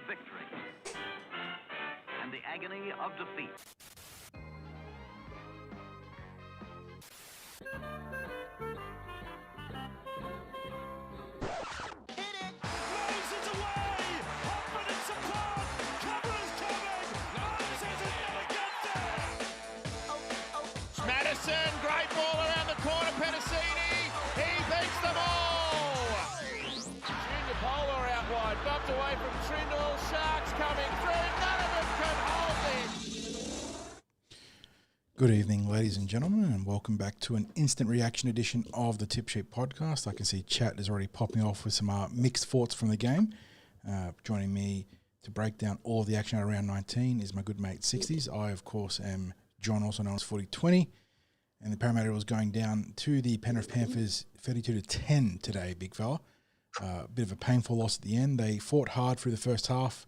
victory and the agony of defeat. Madison, great ball around the corner, Petticini, he beats them all! Junior Polar out wide, bumped away from Trindle, Sharks coming through, none of them can hold this! Good evening, ladies and gentlemen, and welcome back to an instant reaction edition of the Tip Sheet podcast. I can see chat is already popping off with some mixed thoughts from the game. Joining me to break down all of the action at round 19 is my good mate Sixties. I, of course, am John, also known as 4020, and the Parramatta was going down to the Penrith Panthers 32-10 today, big fella. Bit of a painful loss at the end. They fought hard through the first half,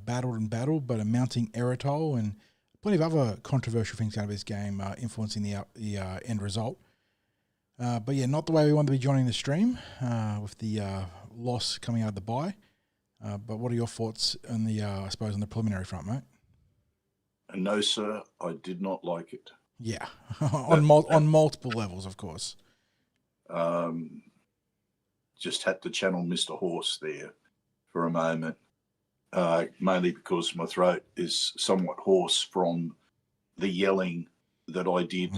battled, but a mounting error toll and plenty of other controversial things out of this game influencing the end result. But yeah, not the way we wanted to be joining the stream with the loss coming out of the bye. But what are your thoughts on the, I suppose, on the preliminary front, mate? No, sir, I did not like it. Yeah, on multiple levels, of course. Just had to channel Mr. Horse there for a moment, mainly because my throat is somewhat hoarse from the yelling that I did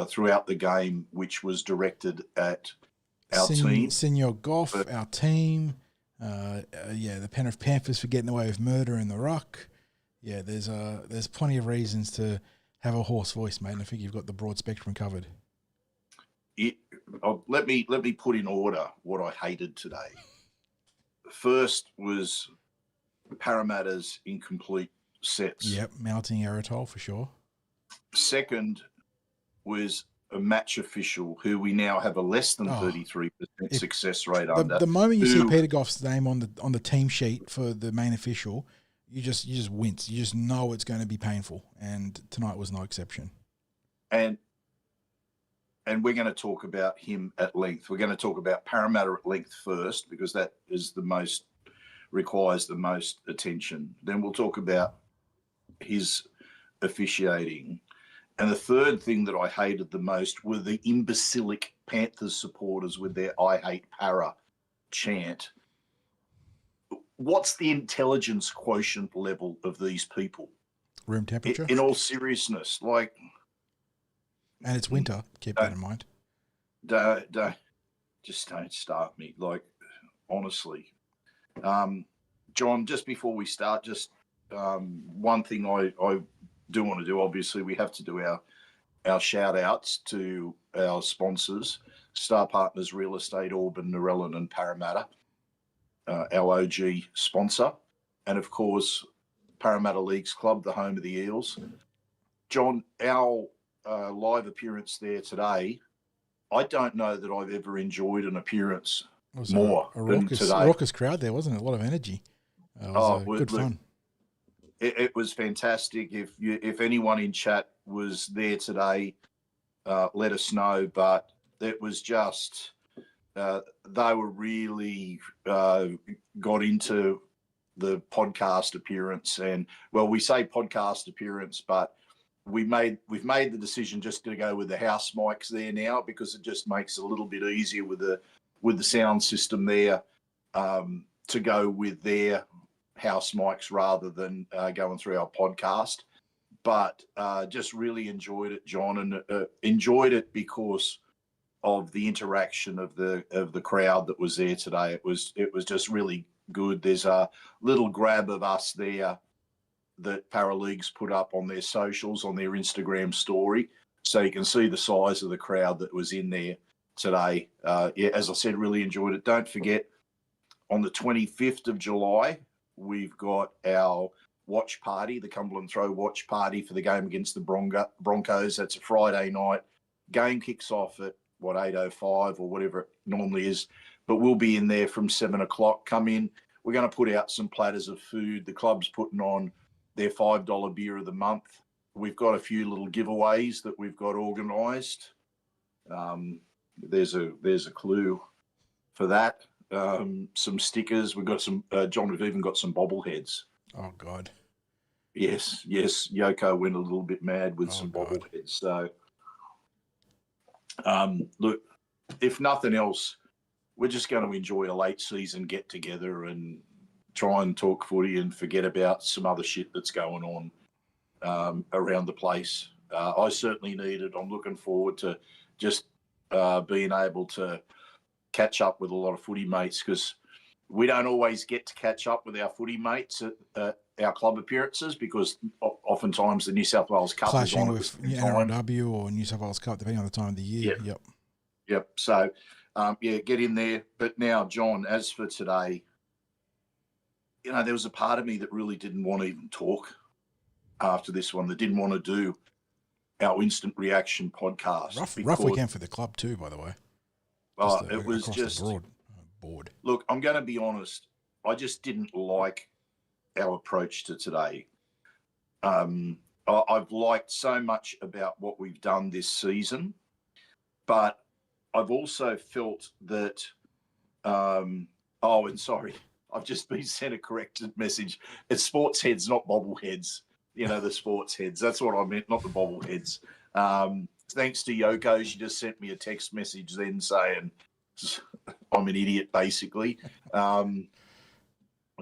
throughout the game, which was directed at our team. Senior Goff, our team. The Penrith Panthers for getting away with murder in the ruck. Yeah, there's plenty of reasons to have a hoarse voice, mate, and I think you've got the broad spectrum covered. Let me put in order what I hated today. First was Parramatta's incomplete sets. Yep, mounting error toll for sure. Second was a match official who we now have a less than 33% success rate under. The moment you see Peter Goff's name on the team sheet for the main official, you just wince. You just know it's going to be painful, and tonight was no exception. And we're going to talk about him at length. We're going to talk about Parramatta at length first, because that is requires the most attention. Then we'll talk about his officiating. And the third thing that I hated the most were the imbecilic Panthers supporters with their "I hate Para" chant. What's the intelligence quotient level of these people? Room temperature? In all seriousness, like... And it's winter, keep that in mind. Don't start me, like, honestly. John, just before we start, one thing I do want to do, obviously, we have to do our shout-outs to our sponsors, Star Partners Real Estate, Auburn, Narellan and Parramatta, our OG sponsor, and, of course, Parramatta Leagues Club, the home of the Eels. John, our live appearance there today, I don't know that I've ever enjoyed an appearance more than today. A raucous crowd there, wasn't it? A lot of energy. It was good fun. It was fantastic. If anyone in chat was there today, let us know. But it was just they were really got into the podcast appearance, and well, we say podcast appearance, but we've made the decision just to go with the house mics there now, because it just makes it a little bit easier with the sound system there to go with their house mics rather than going through our podcast. But just really enjoyed it, John, and enjoyed it because of the interaction of the crowd that was there today. It was just really good. There's a little grab of us there that Paraleagues put up on their socials, on their Instagram story, so you can see the size of the crowd that was in there today. As I said, really enjoyed it. Don't forget, on the 25th of July, we've got our watch party, the Cumberland Throw watch party for the game against the Broncos. That's a Friday night. Game kicks off at 8:05 or whatever it normally is, but we'll be in there from 7 o'clock. Come in. We're going to put out some platters of food. The club's putting on their $5 beer of the month. We've got a few little giveaways that we've got organised. There's a clue for that. some stickers. We've got some, John, we've even got some bobbleheads. Oh, God. Yes. Yoko went a little bit mad with some God. bobbleheads. So, look, if nothing else, we're just going to enjoy a late season get together and try and talk footy and forget about some other shit that's going on around the place. I certainly need it. I'm looking forward to just being able to catch up with a lot of footy mates, because we don't always get to catch up with our footy mates at our club appearances, because oftentimes the New South Wales Cup Clashing is on with at the same time. NRLW or New South Wales Cup, depending on the time of the year. Yep. So, get in there. But now, John, as for today, there was a part of me that really didn't want to even talk after this one, that didn't want to do our instant reaction podcast. Rough weekend for the club too, by the way. It was just bored. Look, I'm going to be honest. I just didn't like our approach to today. I've liked so much about what we've done this season, but I've also felt that. And sorry, I've just been sent a corrected message. It's sports heads, not bobbleheads. The sports heads. That's what I meant, not the bobbleheads. Thanks to Yoko, she just sent me a text message then saying I'm an idiot, basically.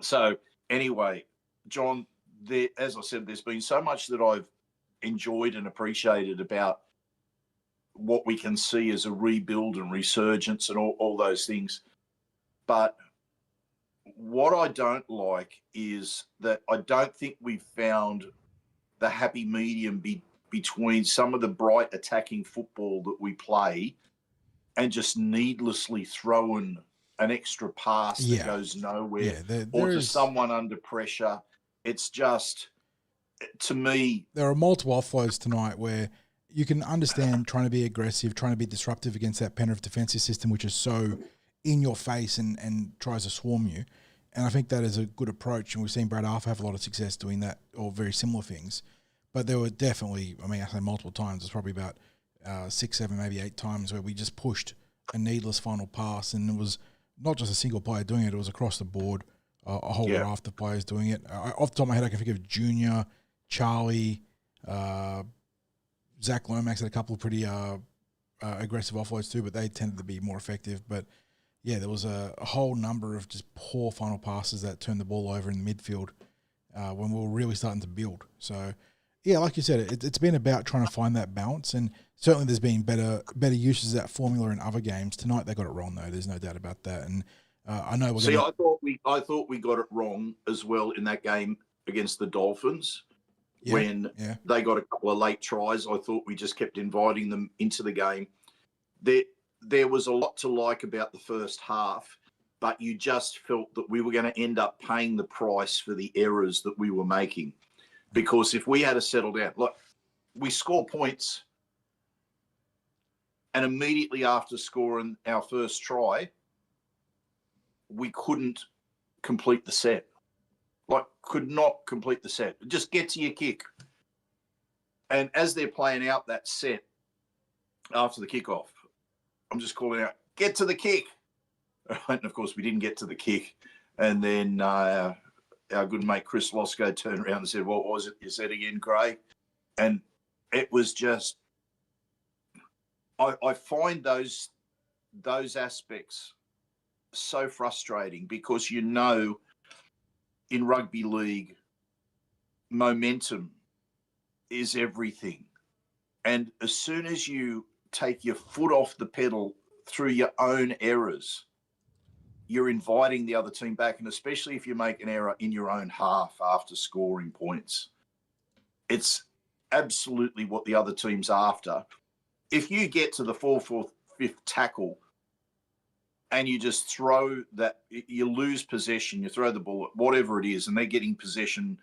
So anyway, John, as I said, there's been so much that I've enjoyed and appreciated about what we can see as a rebuild and resurgence and all those things. But what I don't like is that I don't think we've found the happy medium between some of the bright attacking football that we play and just needlessly throwing an extra pass that goes nowhere, or to someone under pressure. It's just, to me... There are multiple offloads tonight where you can understand trying to be aggressive, trying to be disruptive against that Penrith defensive system, which is so in your face and tries to swarm you. And I think that is a good approach, and we've seen Brad Arthur have a lot of success doing that, or very similar things. But there were definitely, I say multiple times, there's probably about 6, 7, maybe 8 times where we just pushed a needless final pass, and it was not just a single player doing it, it was across the board, a whole raft of players doing it. Off the top of my head, I can think of Junior, Charlie, Zach Lomax had a couple of pretty aggressive offloads too, but they tended to be more effective. But yeah, there was a whole number of just poor final passes that turned the ball over in the midfield when we were really starting to build. So yeah, like you said, it's been about trying to find that balance, and certainly there's been better uses of that formula in other games. Tonight they got it wrong though. There's no doubt about that. And I know I thought we got it wrong as well in that game against the Dolphins. When they got a couple of late tries, I thought we just kept inviting them into the game. There was a lot to like about the first half, but you just felt that we were going to end up paying the price for the errors that we were making. Because if we had to settle down, look, we score points, and immediately after scoring our first try, we couldn't complete the set. Could not complete the set. Just get to your kick. And as they're playing out that set after the kickoff, I'm just calling out, get to the kick. And of course, we didn't get to the kick. And then our good mate Chris Losco turned around and said, what was it you said again, Craig? And it was just, I find those aspects so frustrating, because in rugby league, momentum is everything. And as soon as you take your foot off the pedal through your own errors, you're inviting the other team back. And especially if you make an error in your own half after scoring points, it's absolutely what the other team's after. If you get to the 4th or 5th tackle and you just throw that, you lose possession, you throw the ball, whatever it is, and they're getting possession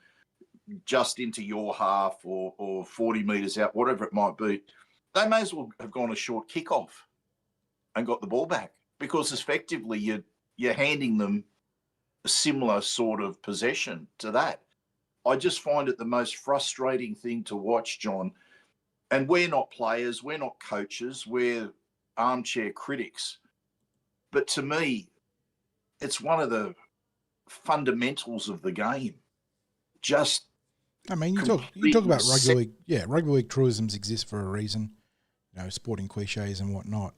just into your half or 40 metres out, whatever it might be, they may as well have gone a short kickoff and got the ball back, because effectively you're handing them a similar sort of possession to that. I just find it the most frustrating thing to watch, John. And we're not players, we're not coaches, we're armchair critics. But to me, it's one of the fundamentals of the game. Just, I mean, you talk about rugby league. Yeah, rugby league truisms exist for a reason. You know, sporting cliches and whatnot.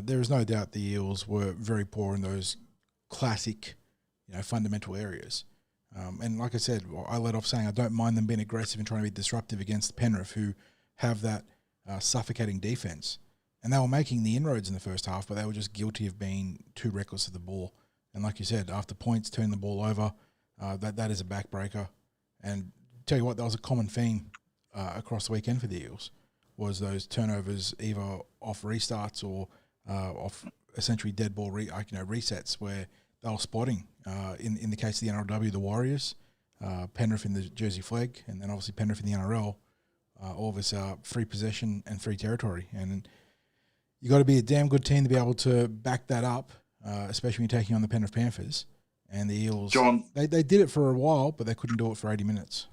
There is no doubt the Eels were very poor in those classic, fundamental areas. And like I said, I led off saying I don't mind them being aggressive and trying to be disruptive against Penrith, who have that suffocating defense. And they were making the inroads in the first half, but they were just guilty of being too reckless of the ball. And like you said, after points, turning the ball over, that is a backbreaker. And tell you what, that was a common theme across the weekend for the Eels, was those turnovers either off restarts or off essentially dead ball resets where they were spotting. In the case of the NRLW, the Warriors, Penrith in the Jersey Flag, and then obviously Penrith in the NRL, all of us are free possession and free territory. And you got to be a damn good team to be able to back that up, especially when you're taking on the Penrith Panthers. And the Eels, John, they did it for a while, but they couldn't do it for 80 minutes.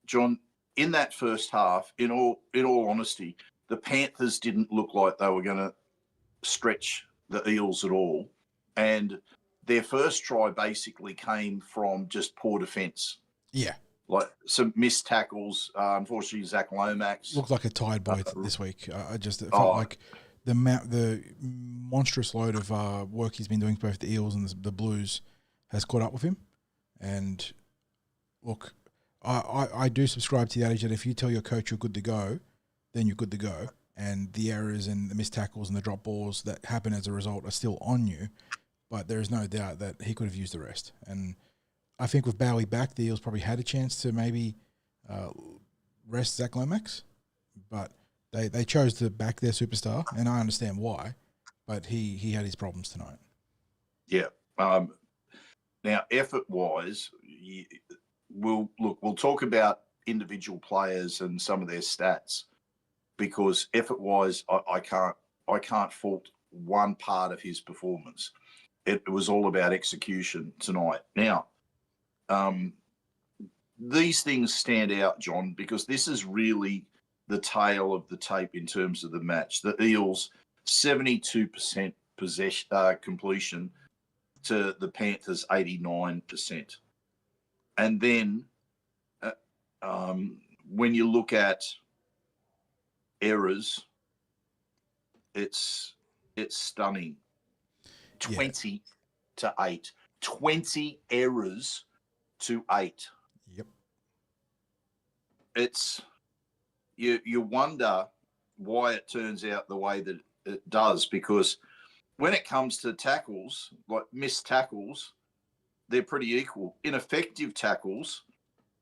John, in that first half, in all honesty, the Panthers didn't look like they were going to stretch the Eels at all. And their first try basically came from just poor defence. Yeah. Like some missed tackles. Unfortunately, Zach Lomax looked like a tired boy this week. It felt like the monstrous load of work he's been doing for both the Eels and the Blues has caught up with him. And look, I do subscribe to the adage that if you tell your coach you're good to go, then you're good to go. And the errors and the missed tackles and the drop balls that happen as a result are still on you. But there is no doubt that he could have used the rest. And I think with Bowie back, the Eels probably had a chance to maybe rest Zach Lomax. But they chose to back their superstar, and I understand why. But he had his problems tonight. Yeah. Now, effort-wise, we'll talk about individual players and some of their stats, because effort-wise, I can't fault one part of his performance. It was all about execution tonight. Now, these things stand out, John, because this is really the tail of the tape in terms of the match. The Eels, 72% completion to the Panthers, 89%. And then when you look at errors, it's stunning. 20 to 8. 20 errors to 8. Yep. It's you wonder why it turns out the way that it does, because when it comes to tackles, like missed tackles, they're pretty equal. Ineffective tackles,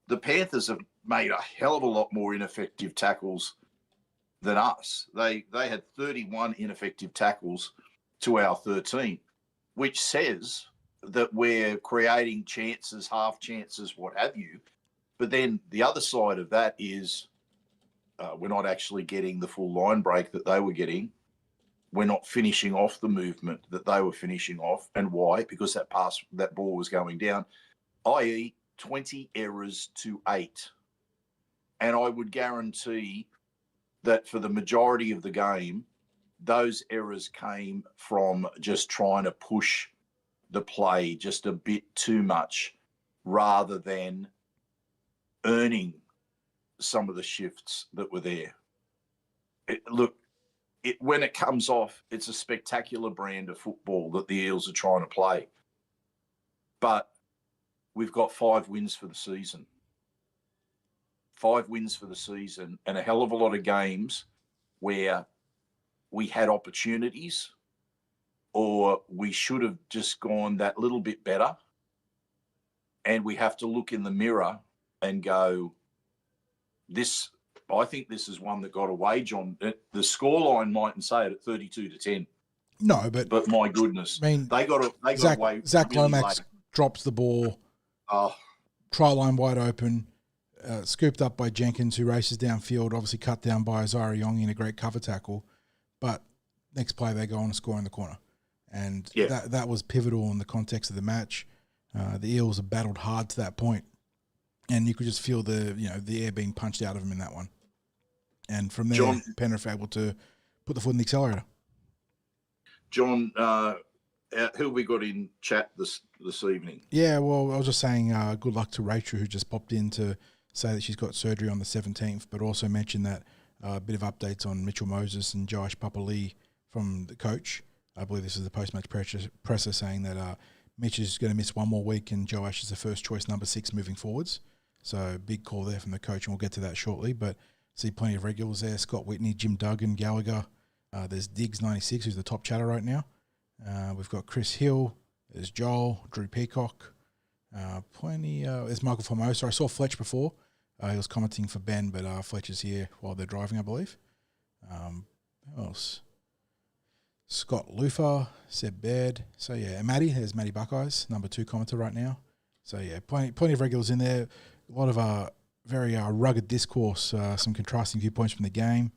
the Panthers have made a hell of a lot more ineffective tackles than us. They had 31 ineffective tackles to our 13, which says that we're creating chances, half chances, what have you. But then the other side of that is we're not actually getting the full line break that they were getting. We're not finishing off the movement that they were finishing off. And why? Because that ball was going down, i.e. 20 errors to 8. And I would guarantee that for the majority of the game, those errors came from just trying to push the play just a bit too much rather than earning some of the shifts that were there. When it comes off, it's a spectacular brand of football that the Eels are trying to play. But we've got 5 wins for the season. 5 wins for the season, and a hell of a lot of games where we had opportunities or we should have just gone that little bit better. And we have to look in the mirror and go, I think this is one that got away, John. The scoreline mightn't say it at 32-10. No, but my goodness, I mean, they got away. Zach really Lomax late. drops the ball, try line wide open, scooped up by Jenkins, who races downfield, obviously cut down by Isaiah Young in a great cover tackle. But next play, they go on and score in the corner. And that was pivotal in the context of the match. The Eels have battled hard to that point, and you could just feel the air being punched out of them in that one. And from there, Penrith able to put the foot in the accelerator. John, who we got in chat this evening? Yeah, well, I was just saying good luck to Rachel, who just popped in to say that she's got surgery on the 17th, but also mentioned that a bit of updates on Mitchell Moses and Josh Papali from the coach. I believe this is the post-match presser saying that Mitch is going to miss one more week and Joash is the first choice number 6 moving forwards. So big call there from the coach, and we'll get to that shortly. But see plenty of regulars there: Scott Whitney, Jim Duggan, Gallagher. There's Diggs 96, who's the top chatter right now. We've got Chris Hill. There's Joel, Drew Peacock. Plenty. There's Michael Formosa. I saw Fletch before. He was commenting for Ben, but Fletch is here while they're driving, I believe. Who else? Scott Lufa, Seb Baird. So yeah, and Matty. There's Matty Buckeyes, number 2 commenter right now. So yeah, plenty of regulars in there. A lot of very rugged discourse, some contrasting viewpoints from the game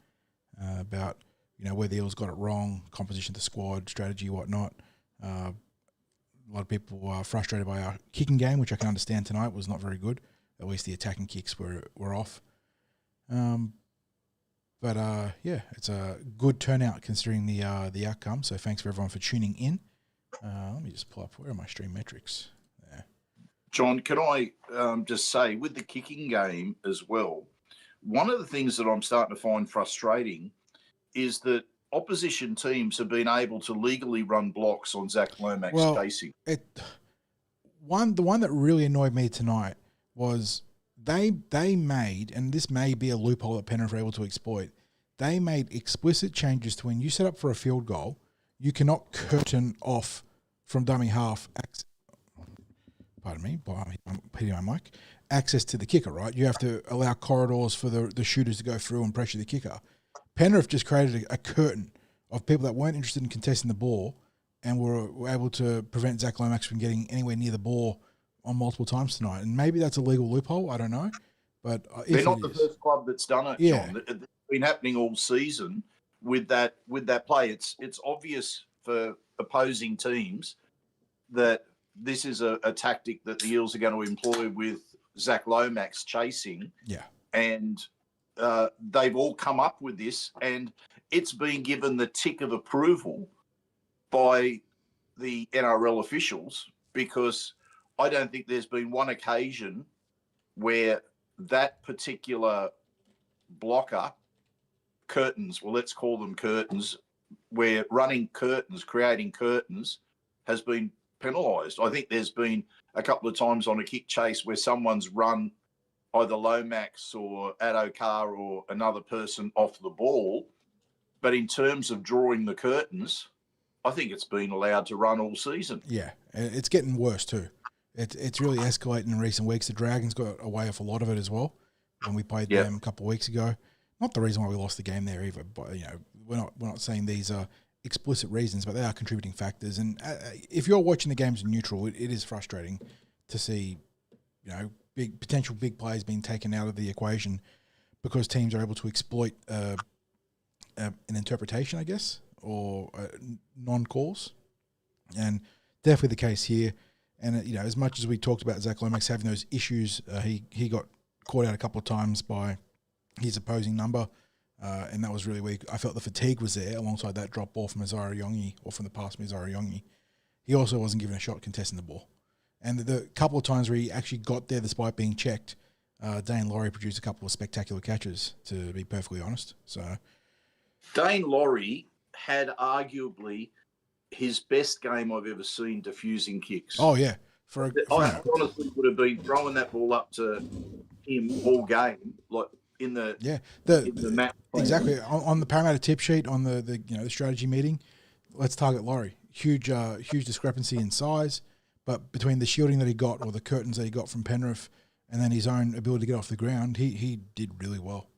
about where the Eels got it wrong, composition of the squad, strategy, whatnot. A lot of people are frustrated by our kicking game, which I can understand tonight was not very good. At least the attacking kicks were off. But it's a good turnout considering the outcome. So thanks for everyone for tuning in. Let me just pull up, where are my stream metrics? There. John, can I just say, with the kicking game as well, one of the things that I'm starting to find frustrating is that opposition teams have been able to legally run blocks on Zach Lomax chasing. The one that really annoyed me tonight was they made, and this may be a loophole that Penrith were able to exploit, they made explicit changes to when you set up for a field goal, you cannot curtain off from dummy half, I'm hitting my mic, access to the kicker, right? You have to allow corridors for the shooters to go through and pressure the kicker. Penrith just created a curtain of people that weren't interested in contesting the ball and were able to prevent Zach Lomax from getting anywhere near the ball on multiple times tonight. And maybe that's a legal loophole, I don't know. But they're not the first club that's done it, yeah. John. It's been happening all season with that play. It's obvious for opposing teams that this is a tactic that the Eels are going to employ with Zach Lomax chasing. Yeah. And they've all come up with this, and it's been given the tick of approval by the NRL officials, because I don't think there's been one occasion where that particular blocker, curtains, well, let's call them curtains, where running curtains, creating curtains, has been penalised. I think there's been a couple of times on a kick chase where someone's run either Lomax or Addo Carr or another person off the ball. But in terms of drawing the curtains, I think it's been allowed to run all season. Yeah, it's getting worse too. It's really escalating in recent weeks. The Dragons got away with a lot of it as well when we played them a couple of weeks ago. Not the reason why we lost the game there either, but we're not saying these are explicit reasons, but they are contributing factors. And if you're watching the games neutral, it is frustrating to see, potential big players being taken out of the equation because teams are able to exploit an interpretation, I guess, or non-calls. And definitely the case here. And, as much as we talked about Zach Lomax having those issues, he got caught out a couple of times by his opposing number, and that was really weak. I felt the fatigue was there alongside that drop ball from Azara Yongi, or from the pass from Azara Yongi. He also wasn't given a shot contesting the ball. And the couple of times where he actually got there despite being checked, Dane Laurie produced a couple of spectacular catches, to be perfectly honest. So Dane Laurie had arguably his best game I've ever seen diffusing kicks. Oh, yeah. I honestly would have been throwing that ball up to him all game, like in the match. Exactly. On the Parramatta tip sheet, on the strategy meeting, let's target Laurie. Huge discrepancy in size, but between the shielding that he got, or the curtains that he got from Penrith, and then his own ability to get off the ground, he did really well.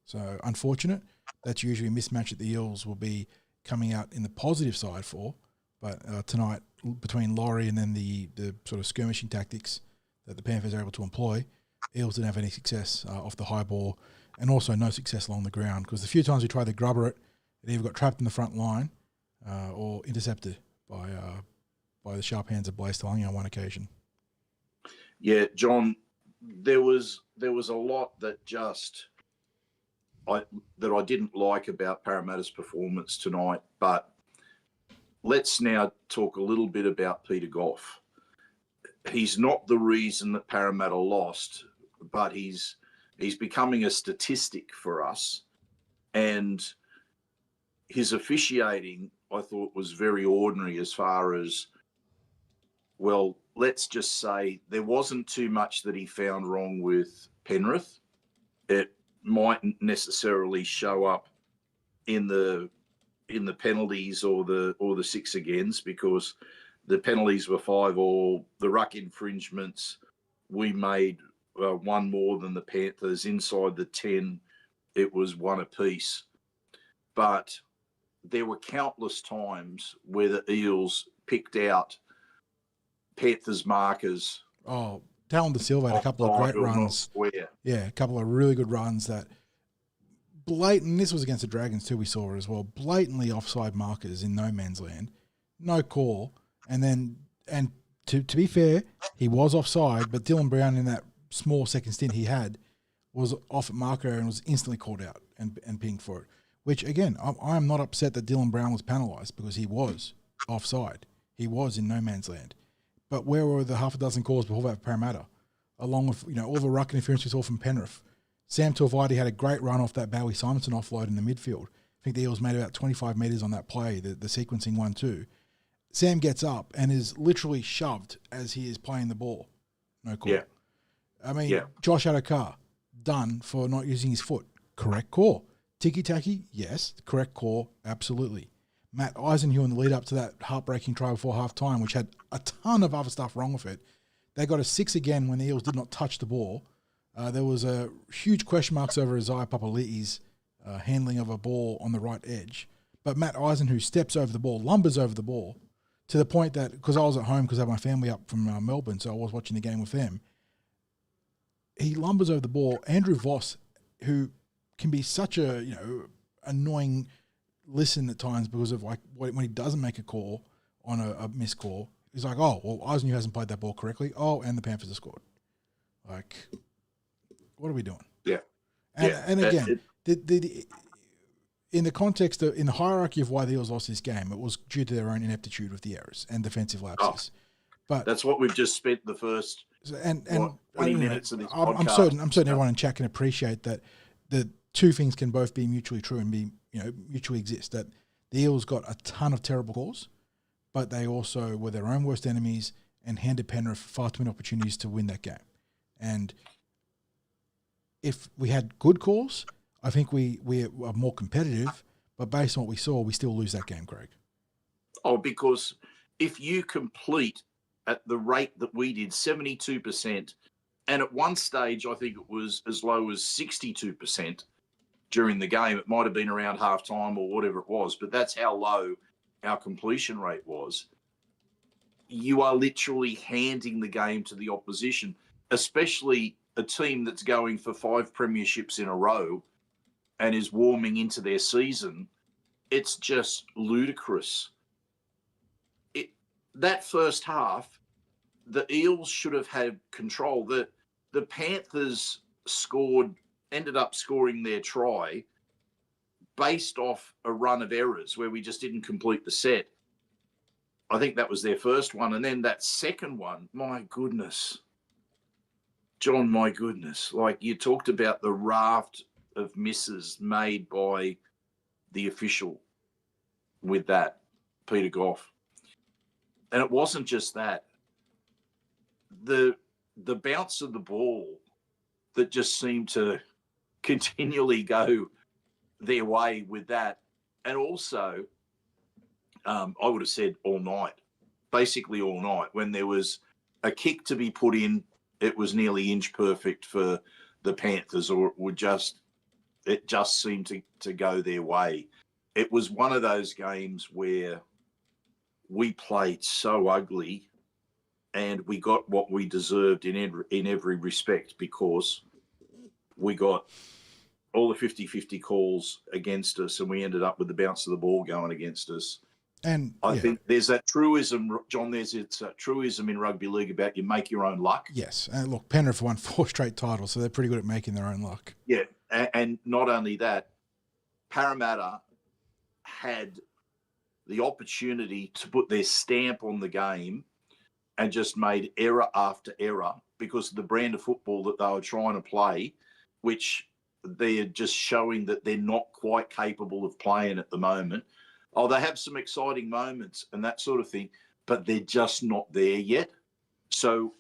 So unfortunate. That's usually a mismatch that the Eels will be coming out in the positive side for. But tonight, between Laurie and then the sort of skirmishing tactics that the Panthers are able to employ, Eels didn't have any success off the high ball, and also no success along the ground, because the few times we tried to grubber it, it either got trapped in the front line or intercepted by the sharp hands of Blaise Talangi on one occasion. Yeah, John, there was a lot that I didn't like about Parramatta's performance tonight, but let's now talk a little bit about Peter Goff. He's not the reason that Parramatta lost, but he's becoming a statistic for us. And his officiating, I thought, was very ordinary as far as, well, let's just say there wasn't too much that he found wrong with Penrith. It mightn't necessarily show up in the penalties or the six agains, because the penalties were 5-all. The ruck infringements, we made one more than the Panthers. Inside the 10, it was one apiece. But there were countless times where the Eels picked out Panthers markers. Oh, Talon De Silva had a couple of great runs. Yeah, a couple of really good runs that blatant. This was against the Dragons too. We saw it as well. Blatantly offside markers in no man's land, no call, and to be fair, he was offside. But Dylan Brown, in that small second stint he had, was off at marker and was instantly called out and pinged for it. Which again, I'm not upset that Dylan Brown was penalised, because he was offside. He was in no man's land. But where were the half a dozen calls before that for Parramatta? Along with, all the ruck interference we saw from Penrith. Sam Tuivasa had a great run off that Bowie Simonson offload in the midfield. I think the Eels made about 25 metres on that play, the sequencing 1-2. Sam gets up and is literally shoved as he is playing the ball. No call. Yeah. I mean, Josh Adokar, done for not using his foot. Correct call. Tiki-taki, yes. Correct call, absolutely. Matt Eisenhuth in the lead up to that heartbreaking try before half-time, which had a ton of other stuff wrong with it. They got a 6 again when the Eels did not touch the ball. There was a huge question marks over Isaiah Papali'i's handling of a ball on the right edge. But Matt Eisenhuth steps over the ball, lumbers over the ball, to the point that, because I was at home because I had my family up from Melbourne, so I was watching the game with them, he lumbers over the ball. Andrew Voss, who can be such a annoying listen at times because of like when he doesn't make a call on a missed call, he's like, oh, well, Eisenhuth hasn't played that ball correctly. Oh, and the Panthers have scored. Like, what are we doing? Yeah. And again, in the context of, in the hierarchy of why the Eels lost this game, it was due to their own ineptitude with the errors and defensive lapses. But that's what we've just spent the first 20 minutes of this podcast. I'm certain everyone in chat can appreciate that the two things can both be mutually true and be mutually exist. That the Eels got a ton of terrible calls, but they also were their own worst enemies and handed Penrith far too many opportunities to win that game. And if we had good calls, I think we are more competitive, but based on what we saw, we still lose that game, Craig. Oh, because if you complete at the rate that we did, 72%, and at one stage I think it was as low as 62% during the game. It might have been around half-time or whatever it was, but that's how low our completion rate was. You are literally handing the game to the opposition, especially a team that's going for 5 premierships in a row and is warming into their season. It's just ludicrous. That first half, the Eels should have had control. The Panthers ended up scoring their try based off a run of errors where we just didn't complete the set. I think that was their first one. And then that second one, my goodness. John, my goodness. Like, you talked about the raft of misses made by the official with that, Peter Goff. And it wasn't just that. The bounce of the ball that just seemed to continually go their way with that. And also, I would have said all night, basically all night, when there was a kick to be put in, it was nearly inch perfect for the Panthers, or it just seemed to go their way. It was one of those games where we played so ugly and we got what we deserved in every respect, because we got all the 50-50 calls against us and we ended up with the bounce of the ball going against us. And I think there's that truism, John, it's a truism in rugby league about you make your own luck. Yes. And look, Penrith won 4 straight titles, so they're pretty good at making their own luck. Yeah. And not only that, Parramatta had the opportunity to put their stamp on the game and just made error after error because of the brand of football that they were trying to play, which they're just showing that they're not quite capable of playing at the moment. Oh, they have some exciting moments and that sort of thing, but they're just not there yet. So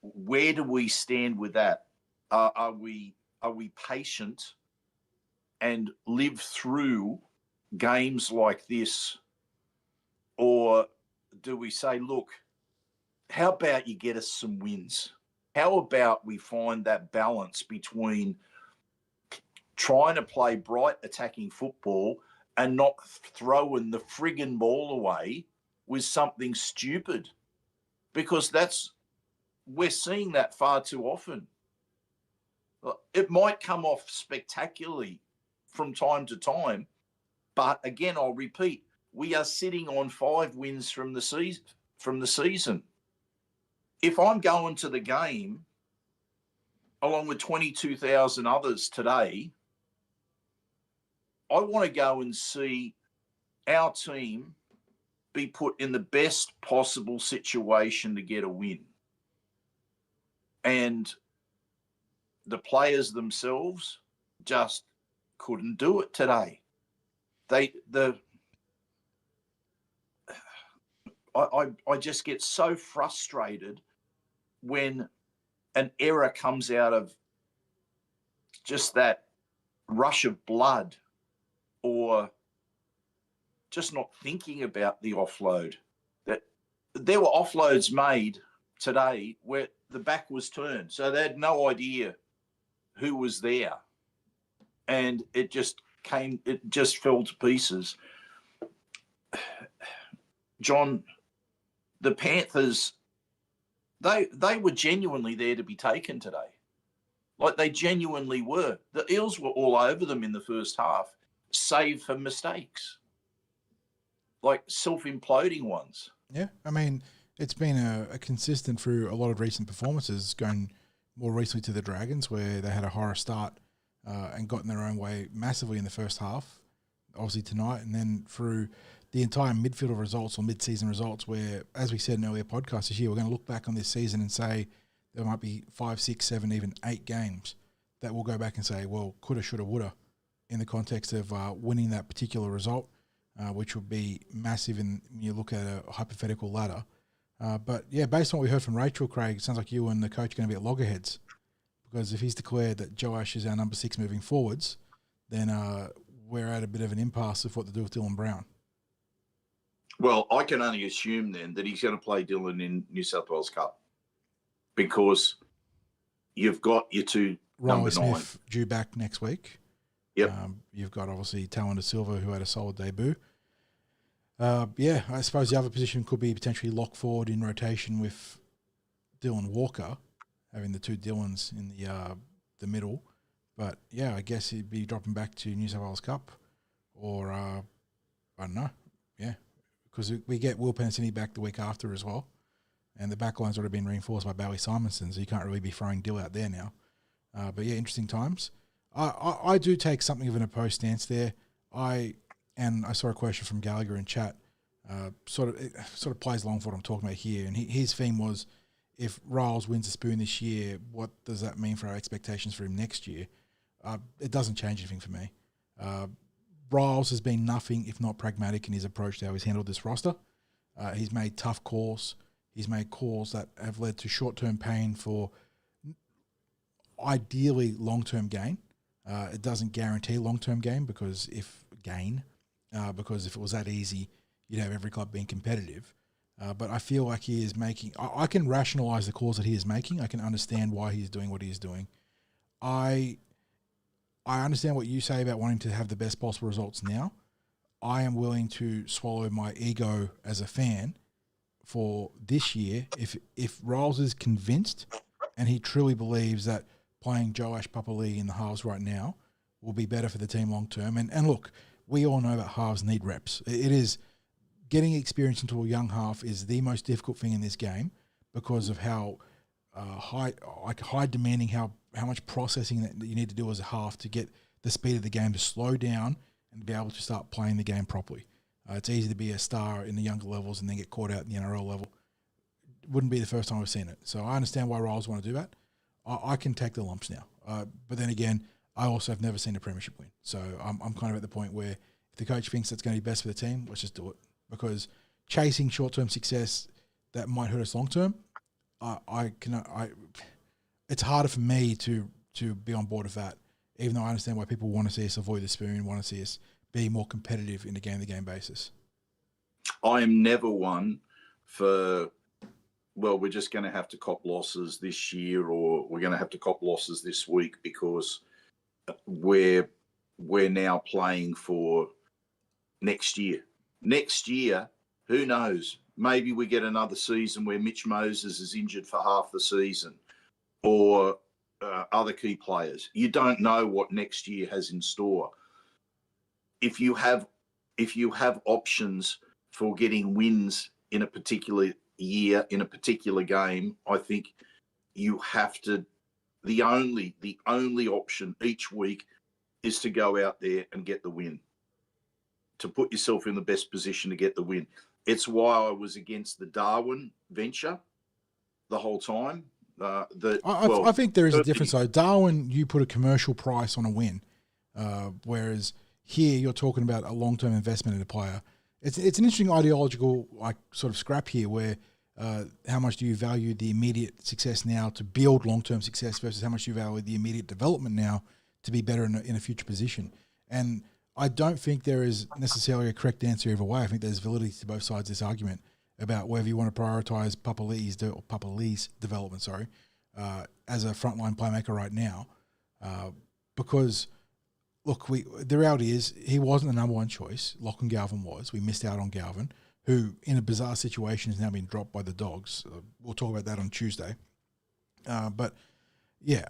where do we stand with that? Are we patient and live through games like this? Or do we say, look, how about you get us some wins? How about we find that balance between trying to play bright attacking football and not throwing the friggin' ball away with something stupid? Because we're seeing that far too often. It might come off spectacularly from time to time, but again, I'll repeat, we are sitting on 5 wins from the season. If I'm going to the game along with 22,000 others today, I want to go and see our team be put in the best possible situation to get a win. And the players themselves just couldn't do it today. I just get so frustrated when an error comes out of just that rush of blood or just not thinking about the offload. That there were offloads made today where the back was turned, so they had no idea who was there, and it just fell to pieces. John, the Panthers, they were genuinely there to be taken today. Like, they genuinely were. The Eels were all over them in the first half, save for mistakes, like self-imploding ones. Yeah, I mean, it's been a consistent through a lot of recent performances, going more recently to the Dragons, where they had a horror start and got in their own way massively in the first half, obviously tonight, and then through the entire midfield results or mid-season results where, as we said in earlier podcasts this year, we're going to look back on this season and say there might be 5, 6, 7, even 8 games that we'll go back and say, well, coulda, shoulda, woulda, in the context of winning that particular result, which would be massive when you look at a hypothetical ladder. But, yeah, based on what we heard from Rachel, Craig, it sounds like you and the coach are going to be at loggerheads, because if he's declared that Joash is our number 6 moving forwards, then we're at a bit of an impasse of what to do with Dylan Brown. Well, I can only assume then that he's going to play Dylan in New South Wales Cup, because you've got your 2 number 9. Smith due back next week. Yep. You've got obviously Talon De Silva, who had a solid debut. Yeah, I suppose the other position could be potentially lock forward in rotation with Dylan Walker, having the 2 Dylans in the middle. But yeah, I guess he'd be dropping back to New South Wales Cup, or I don't know. Yeah, because we get Will Penasini back the week after as well, and the backline's already been reinforced by Bailey Simonson, so you can't really be throwing Dill out there now. But yeah, interesting times. I do take something of an opposed stance there. I saw a question from Gallagher in chat. It sort of plays along with what I'm talking about here, and his theme was, if Riles wins the spoon this year, what does that mean for our expectations for him next year? It doesn't change anything for me. Riles has been nothing if not pragmatic in his approach to how he's handled this roster. He's made tough calls. He's made calls that have led to short-term pain for ideally long-term gain. It doesn't guarantee long-term gain, because if it was that easy, you'd have every club being competitive. But I feel like he is making... I can rationalise the calls that he is making. I can understand why he's doing what he's doing. I understand what you say about wanting to have the best possible results now. I am willing to swallow my ego as a fan for this year. If Riles is convinced and he truly believes that playing Joash Papali'i in the halves right now will be better for the team long term. And look, we all know that halves need reps. It is... Getting experience into a young half is the most difficult thing in this game, because of how high demanding, how much processing that you need to do as a half to get the speed of the game to slow down and be able to start playing the game properly. It's easy to be a star in the younger levels and then get caught out in the NRL level. Wouldn't be the first time we've seen it. So I understand why Riles want to do that. I can take the lumps now. But then again, I also have never seen a premiership win. So I'm kind of at the point where if the coach thinks that's going to be best for the team, let's just do it. Because chasing short-term success that might hurt us long-term, it's harder for me to be on board with that, even though I understand why people want to see us avoid the spoon, want to see us be more competitive in a game-to-game basis. I am never one for, well, we're just going to have to cop losses this year, or we're going to have to cop losses this week because we're now playing for next year. Next year, who knows? Maybe we get another season where Mitch Moses is injured for half the season, or other key players. You don't know what next year has in store. If you have options for getting wins in a particular year, in a particular game, I think you have to. The only option each week is to go out there and get the win, to put yourself in the best position to get the win. It's why I was against the Darwin venture the whole time. I think there is a difference though. Darwin, you put a commercial price on a win, whereas here you're talking about a long-term investment in a player. It's an interesting ideological sort of scrap here where how much do you value the immediate success now to build long-term success versus how much you value the immediate development now to be better in a future position. And I don't think there is necessarily a correct answer either way. I think there's validity to both sides of this argument about whether you want to prioritise Papa Lee's development, as a frontline playmaker right now. Because, look, the reality is he wasn't the number one choice. Lachlan Galvin was. We missed out on Galvin, who in a bizarre situation has now been dropped by the Dogs. We'll talk about that on Tuesday. But, yeah,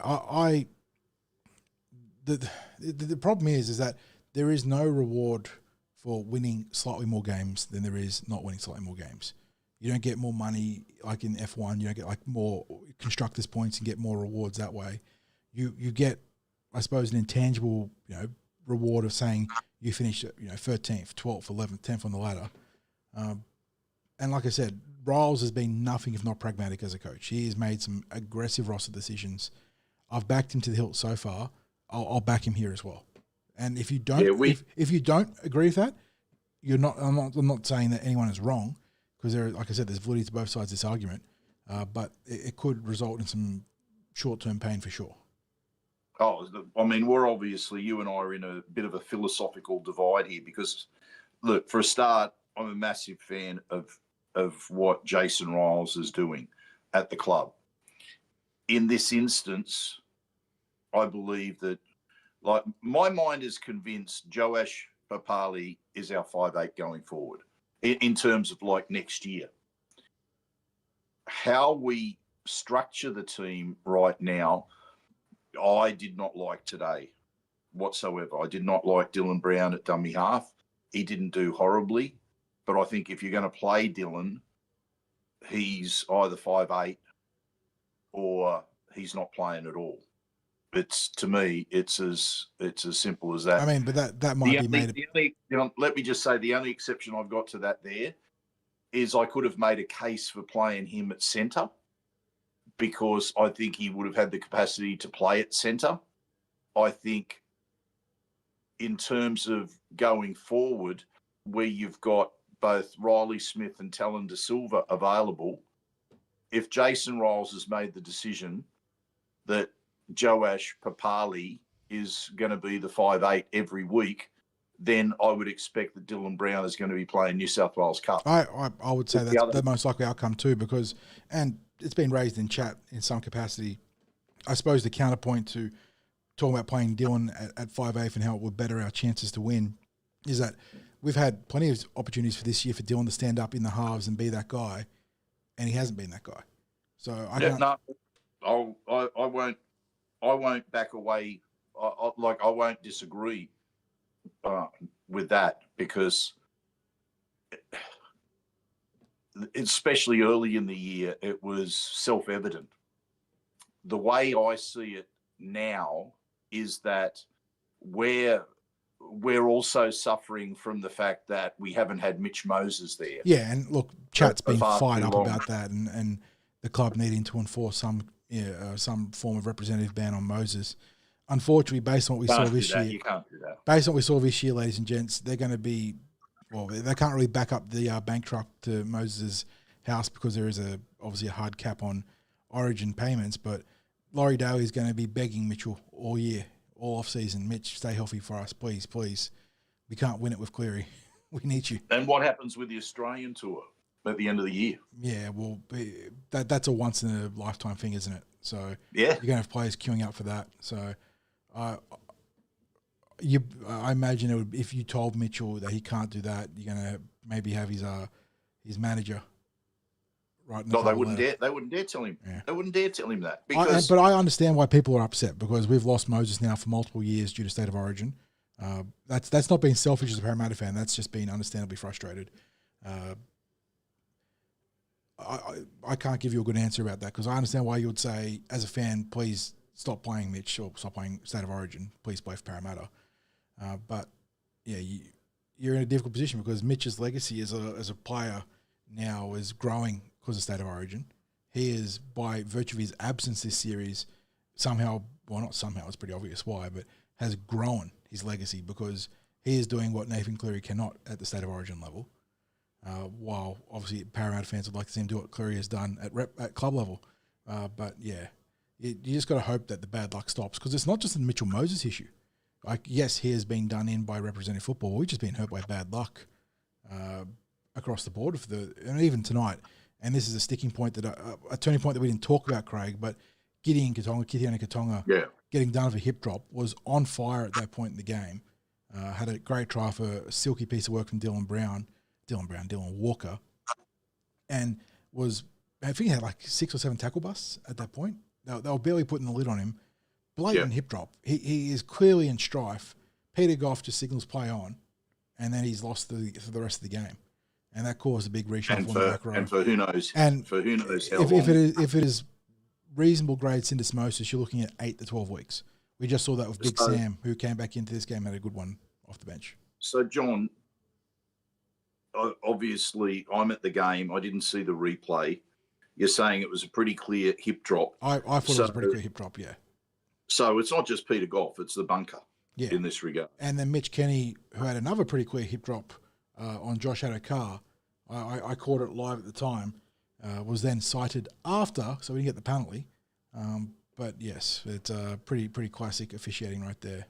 the problem is that there is no reward for winning slightly more games than there is not winning slightly more games. You don't get more money like in F1. You don't get more constructors points and get more rewards that way. You get, I suppose, an intangible reward of saying you finished 13th, 12th, 11th, 10th on the ladder. And like I said, Riles has been nothing if not pragmatic as a coach. He has made some aggressive roster decisions. I've backed him to the hilt so far. I'll back him here as well. And if you don't, if you don't agree with that, you're not. I'm not saying that anyone is wrong, because like I said, there's validity to both sides of this argument. But it could result in some short-term pain for sure. Oh, I mean, we're obviously, you and I are in a bit of a philosophical divide here because, look, for a start, I'm a massive fan of what Jason Riles is doing at the club. In this instance, I believe that, my mind is convinced Joash Papali is our 5'8" going forward in terms of next year. How we structure the team right now, I did not like today whatsoever. I did not like Dylan Brown at dummy half. He didn't do horribly, but I think if you're going to play Dylan, he's either 5'8" or he's not playing at all. To me, it's as simple as that. I mean, but that might be made. Let me just say, the only exception I've got to that there is I could have made a case for playing him at centre, because I think he would have had the capacity to play at centre. I think in terms of going forward, where you've got both Riley Smith and Talon De Silva available, if Jason Riles has made the decision that Joash Papali is going to be the 5'8" every week, then I would expect that Dylan Brown is going to be playing New South Wales Cup. I would say that's the most likely outcome too, because, and it's been raised in chat in some capacity, I suppose the counterpoint to talking about playing Dylan at 5'8" and how it would better our chances to win is that we've had plenty of opportunities for this year for Dylan to stand up in the halves and be that guy, and he hasn't been that guy. So I won't back away. I won't disagree with that, because especially early in the year, it was self-evident. The way I see it now is that where we're also suffering from the fact that we haven't had Mitch Moses there. Yeah, and look, chat's been far fired too up long. about that, and the club needing to enforce some form of representative ban on Moses. Unfortunately, based on what we saw this year, you can't do that. based on what we saw this year, ladies and gents, they're going to be, well, they can't really back up the bank truck to Moses' house because there is obviously a hard cap on Origin payments. But Laurie Daly is going to be begging Mitchell all year, all off season. Mitch, stay healthy for us, please, please. We can't win it with Cleary. We need you. And what happens with the Australian tour at the end of the year? Yeah, well, that's a once in a lifetime thing, isn't it? So Yeah, you're going to have players queuing up for that. So I imagine it would, if you told Mitchell that he can't do that, you're going to maybe have his manager. Right? no, they wouldn't dare. They wouldn't dare tell him. Yeah. They wouldn't dare tell him that but I understand why people are upset because we've lost Moses now for multiple years due to state of origin. That's not being selfish as a Parramatta fan. That's just being understandably frustrated. I can't give you a good answer about that because I understand why you would say, as a fan, please stop playing Mitch or stop playing State of Origin. Please play for Parramatta. But yeah, you're in a difficult position because Mitch's legacy as a player now is growing because of State of Origin. He is, by virtue of his absence this series, somehow, well, not somehow, it's pretty obvious why, but has grown his legacy because he is doing what Nathan Cleary cannot at the State of Origin level. While obviously Parramatta fans would like to see him do what Cleary has done at club level. But yeah, you just got to hope that the bad luck stops because it's not just a Mitchell Moses issue. Like, yes, he has been done in by representative football. We've just been hurt by bad luck across the board and even tonight. And this is a sticking point a turning point that we didn't talk about, Craig. But Kitione Kautoga, getting done for a hip drop, was on fire at that point in the game. Had a great try for a silky piece of work from Dylan Walker, and I think he had like 6 or 7 tackle busts at that point. They were barely putting the lid on him. Blatant hip drop. He is clearly in strife. Peter Goff just signals play on, and then he's lost for the rest of the game. And that caused a big reshuffle in the back row. And for who knows how if it is reasonable grade syndesmosis, you're looking at 8 to 12 weeks. We just saw that with Big Sam, who came back into this game, had a good one off the bench. So, John, obviously, I'm at the game. I didn't see the replay. You're saying it was a pretty clear hip drop. I thought it was a pretty clear hip drop, yeah. So it's not just Peter Goff, it's the bunker in this regard. And then Mitch Kenny, who had another pretty clear hip drop on Josh Adokar, I caught it live at the time, was then cited after, so we didn't get the penalty. But yes, it's pretty classic officiating right there.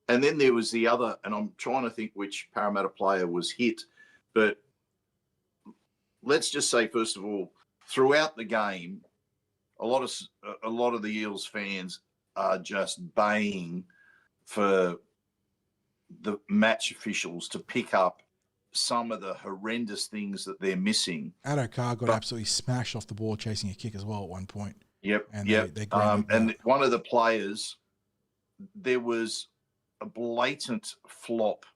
And then there was the other, and I'm trying to think which Parramatta player was hit, but let's just say, first of all, throughout the game, a lot of the Eels fans are just baying for the match officials to pick up some of the horrendous things that they're missing. Adokar got absolutely smashed off the ball chasing a kick as well at one point. Yep, and and one of the players, there was a blatant flop.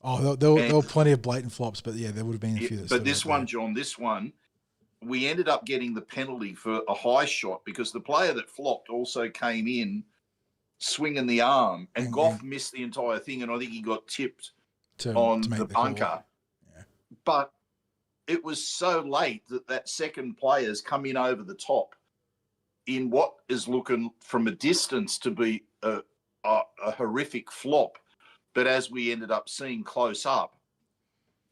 Oh, there were plenty of blatant flops, but yeah, there would have been a few. But this one, John, we ended up getting the penalty for a high shot because the player that flopped also came in swinging the arm, and Goff missed the entire thing, and I think he got tipped on the bunker. Yeah. But it was so late that second player's come in over the top in what is looking from a distance to be a horrific flop. But as we ended up seeing close up,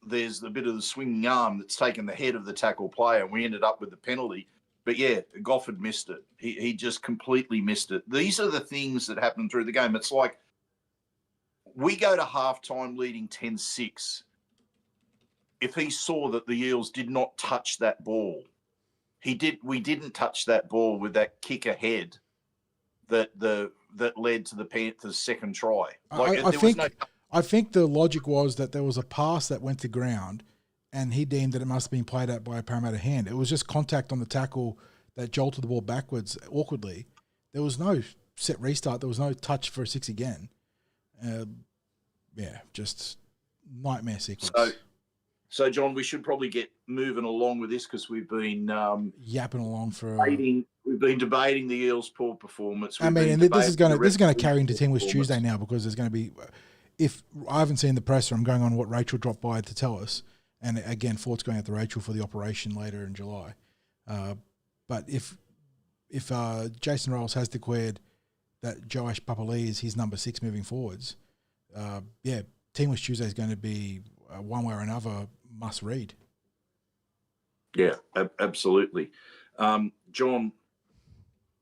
there's a bit of the swinging arm that's taken the head of the tackle player, and we ended up with the penalty. But yeah, Goff had missed it. He just completely missed it. These are the things that happen through the game. It's like we go to halftime leading 10-6. If he saw that the Eels did not touch that ball, we didn't touch that ball with that kick ahead that led to the Panthers' second try. I think the logic was that there was a pass that went to ground, and he deemed that it must have been played out by a Parramatta hand. It was just contact on the tackle that jolted the ball backwards awkwardly. There was no set restart. There was no touch for a 6 again. Just nightmare sequence. So, John, we should probably get moving along with this because we've been yapping along for. We've been debating the Eels' poor performance. This is going to carry into Team West Tuesday now because there's going to be if I haven't seen the presser, I'm going on what Rachel dropped by to tell us. And again, Fort's going out to Rachel for the operation later in July. But if Jason Rolls has declared that Joash Papali is his number 6 moving forwards, Teamless Tuesday is going to be one way or another must read. Yeah, absolutely. John,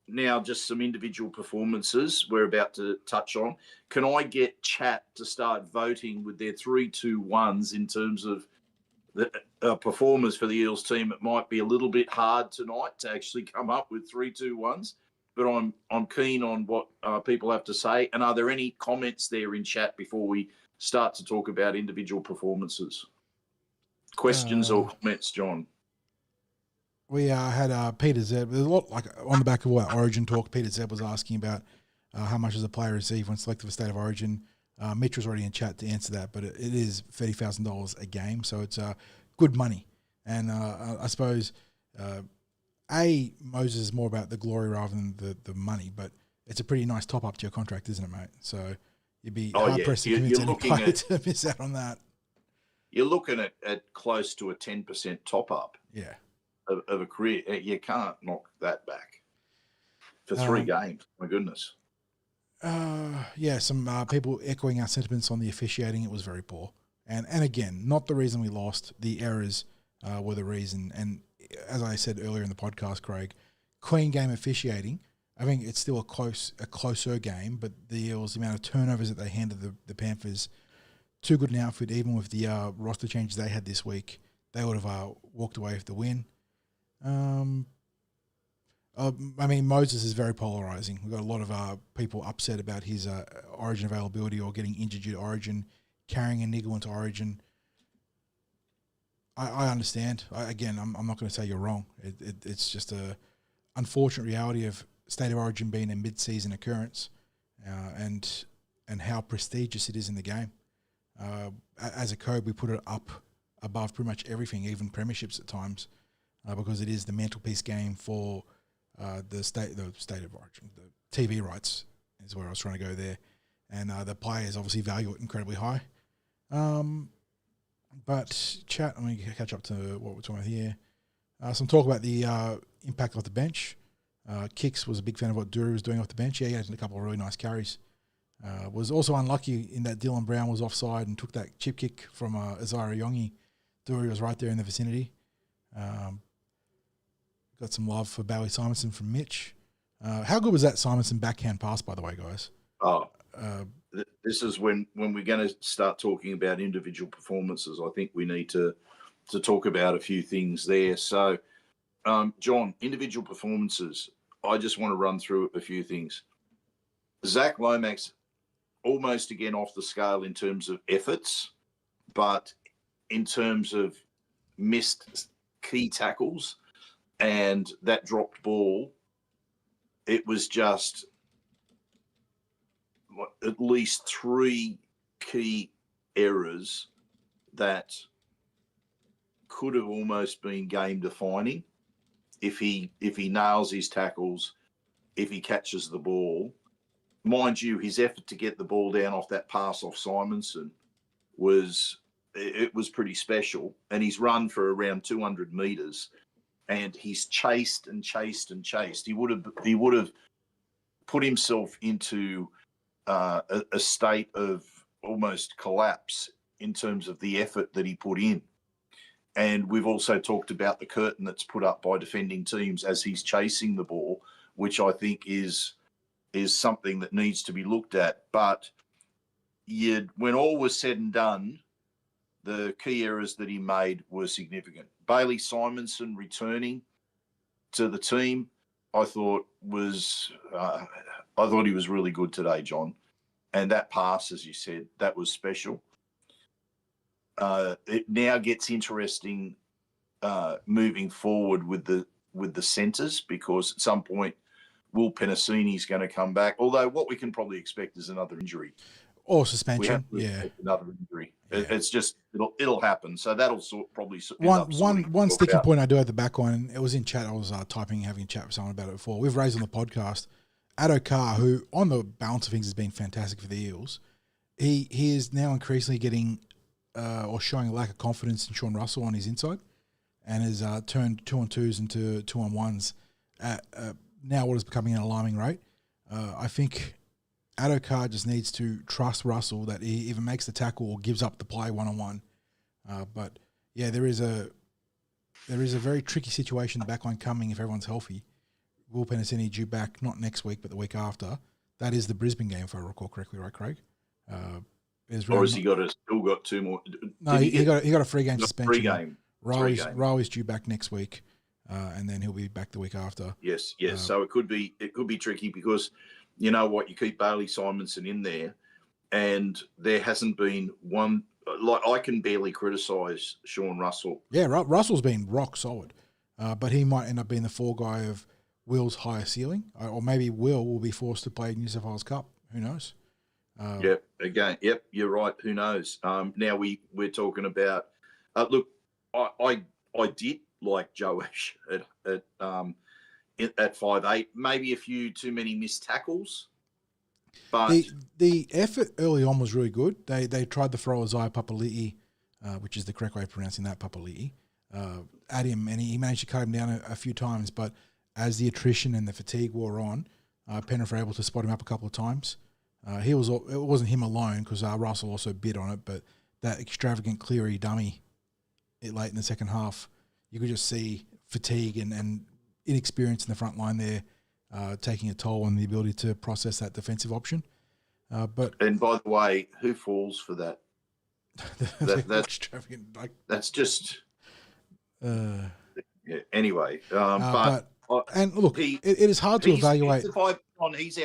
now just some individual performances we're about to touch on. Can I get chat to start voting with their 3-2-1s in terms of the performers for the Eels team? It might be a little bit hard tonight to actually come up with 3-2-1s, but I'm keen on what people have to say. And are there any comments there in chat before we start to talk about individual performances? Questions or comments, John? We had Peter Zeb. There's a lot, like on the back of what Origin talk, Peter Zeb was asking about how much does a player receive when selected for State of Origin. Mitch was already in chat to answer that, but it is $30,000 a game, so it's good money. And I suppose Moses is more about the glory rather than the money, but it's a pretty nice top up to your contract, isn't it, mate? So you'd be hard pressed to convince any player to miss out on that. You're looking at close to a 10% top up. Yeah. Of a career. You can't knock that back for 3 games. My goodness. Some people echoing our sentiments on the officiating. It was very poor. And again, not the reason we lost. The errors were the reason. And as I said earlier in the podcast, Craig, clean game officiating. I think it's still a closer game, but the Eels, the amount of turnovers that they handed the Panthers, too good an outfit, even with the roster changes they had this week, they would have walked away with the win. Moses is very polarizing. We've got a lot of people upset about his Origin availability or getting injured due to Origin, carrying a niggle into Origin. I understand. I'm not going to say you're wrong. It's just a unfortunate reality of State of Origin being a mid-season occurrence, and how prestigious it is in the game. As a code, we put it up above pretty much everything, even premierships at times. Because it is the mantelpiece game for the state of Origin. The TV rights is where I was trying to go there. And the players obviously value it incredibly high. But chat, I'm going to catch up to what we're talking about here. Some talk about the impact off the bench. Kicks was a big fan of what Dury was doing off the bench. Yeah, he had a couple of really nice carries. Was also unlucky in that Dylan Brown was offside and took that chip kick from Isaiah Yongi. Dury was right there in the vicinity. Got some love for Bailey Simonson from Mitch. How good was that Simonson backhand pass, by the way, guys? This is when we're going to start talking about individual performances. I think we need to talk about a few things there. So, John, individual performances. I just want to run through a few things. Zach Lomax, almost again off the scale in terms of efforts, but in terms of missed key tackles and that dropped ball, it was just at least 3 key errors that could have almost been game defining if he nails his tackles, if he catches the ball. Mind you, his effort to get the ball down off that pass off Simonson was pretty special, and he's run for around 200 metres, and he's chased and chased and chased. He would have put himself into a state of almost collapse in terms of the effort that he put in. And we've also talked about the curtain that's put up by defending teams as he's chasing the ball, which I think is something that needs to be looked at. But when all was said and done, the key errors that he made were significant. Bailey Simonson returning to the team, I thought he was really good today, John. And that pass, as you said, that was special. It now gets interesting moving forward with the centres, because at some point Will Penasini's going to come back. Although what we can probably expect is another injury or suspension. Another injury. Yeah. It's just it'll happen. So that'll probably one sticking point I do at the back one. It was in chat. I was having a chat with someone about it before. We've raised on the podcast Addo Carr, who on the balance of things has been fantastic for the Eels. he is now increasingly getting or showing a lack of confidence in Sean Russell on his inside, and has turned 2-on-2s into 2-on-1s at now what is becoming an alarming rate. I think Addo-Carr just needs to trust Russell that he either makes the tackle or gives up the play one-on-one. But yeah, there is a very tricky situation in the backline coming if everyone's healthy. Will Penasini due back not next week but the week after. That is the Brisbane game, if I recall correctly, right, Craig? Or has he still got two more? No, he got a 3-game suspension. 3 game. Riley's due back next week, and then he'll be back the week after. Yes. So it could be tricky because you know what, you keep Bailey Simonson in there, and there hasn't been one. Like, I can barely criticise Sean Russell. Yeah, Russell's been rock solid, but he might end up being the fall guy of Will's higher ceiling, or maybe Will be forced to play New South Wales Cup. Who knows? Yep. You're right. Who knows? Now we're talking about. Look, I did like Joe Ash at 5'8". Maybe a few too many missed tackles. But the effort early on was really good. They tried to throw Isaiah Papali'i, which is the correct way of pronouncing that, Papali'i, at him, and he managed to cut him down a few times. But as the attrition and the fatigue wore on, Penrith were able to spot him up a couple of times. It wasn't him alone because Russell also bid on it, but that extravagant Cleary dummy late in the second half, you could just see fatigue and inexperience in the front line there. Taking a toll on the ability to process that defensive option. And by the way, who falls for that? That's extravagant. That's just. Anyway, and look, it is hard to evaluate. He's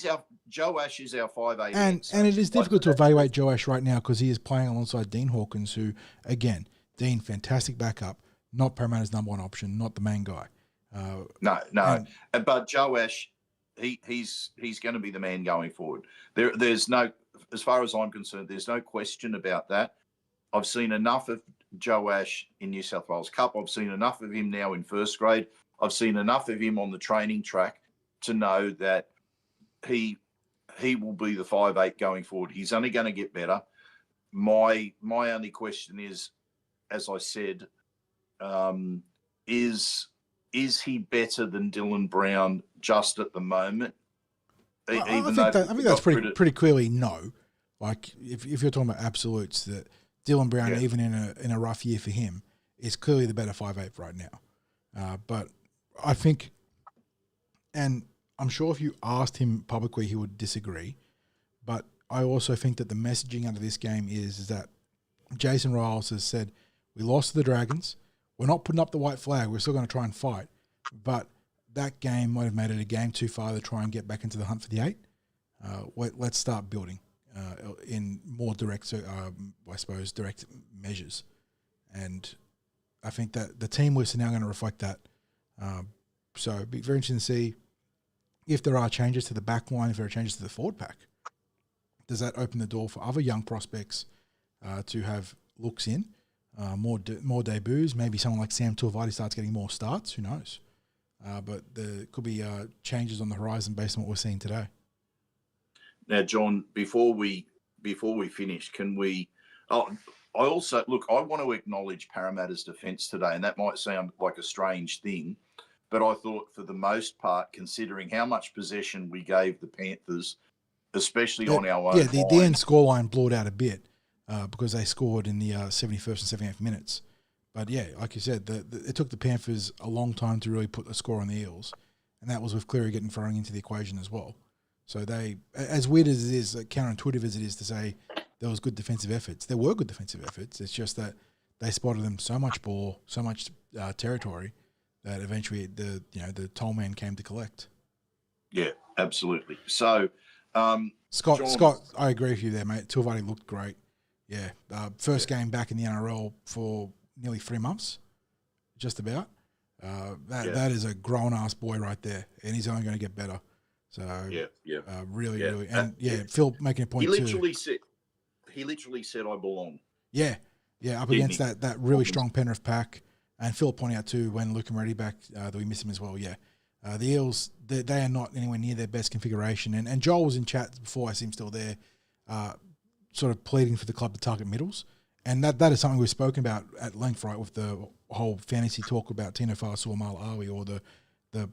our Joe Ash is our 5'8", and it is difficult to evaluate Joe Ash right now because he is playing alongside Dean Hawkins, who again, Dean, fantastic backup, not Parramatta's number one option, not the main guy. No. But Joe Ash, he's going to be the man going forward. There's no, as far as I'm concerned, there's no question about that. I've seen enough of Joe Ash in New South Wales Cup. I've seen enough of him now in first grade. I've seen enough of him on the training track to know that he will be the 5'8" going forward. He's only going to get better. My only question is, as I said, is he better than Dylan Brown just at the moment? I think that's pretty clearly no. Like if you're talking about absolutes, that Dylan Brown, even in a rough year for him, is clearly the better 5'8" right now. But I think, and I'm sure if you asked him publicly, he would disagree. But I also think that the messaging out of this game is that Jason Riles has said, we lost to the Dragons. We're not putting up the white flag. We're still going to try and fight. But that game might have made it a game too far to try and get back into the hunt for the 8. Let's start building in more direct, direct measures. And I think that the team lists are now going to reflect that. So it'd be very interesting to see if there are changes to the back line, if there are changes to the forward pack. Does that open the door for other young prospects to have looks in? More debuts. Maybe someone like Sam Tuivasa starts getting more starts. Who knows? But there could be changes on the horizon based on what we're seeing today. Now, John, before we finish, can we? I also look. I want to acknowledge Parramatta's defence today, and that might sound like a strange thing, but I thought for the most part, considering how much possession we gave the Panthers, especially on our own. Yeah, the end scoreline blew it out a bit. Because they scored in the 71st and 78th minutes. But yeah, like you said, it took the Panthers a long time to really put the score on the Eels, and that was with Cleary getting thrown into the equation as well. So they, as weird as it is, counterintuitive as it is to say there was good defensive efforts, there were good defensive efforts. It's just that they spotted them so much ball, so much territory that eventually the toll man came to collect. Yeah, absolutely. So Scott, John, I agree with you there, mate. Tuivasa looked great. Yeah, first game back in the NRL for nearly 3 months, just about. That is a grown-ass boy right there, and he's only going to get better. So really, and Phil making a point he literally said, "I belong." Yeah, up against that really strong Penrith pack, and Phil pointing out too when Luke and Reddy back that we miss him as well. Yeah, the Eels they are not anywhere near their best configuration, and Joel was in chat before. I see him still there. sort of pleading for the club to target middles. And that is something we've spoken about at length, right, with the whole fantasy talk about Tino Fa'asuamala-Awi or the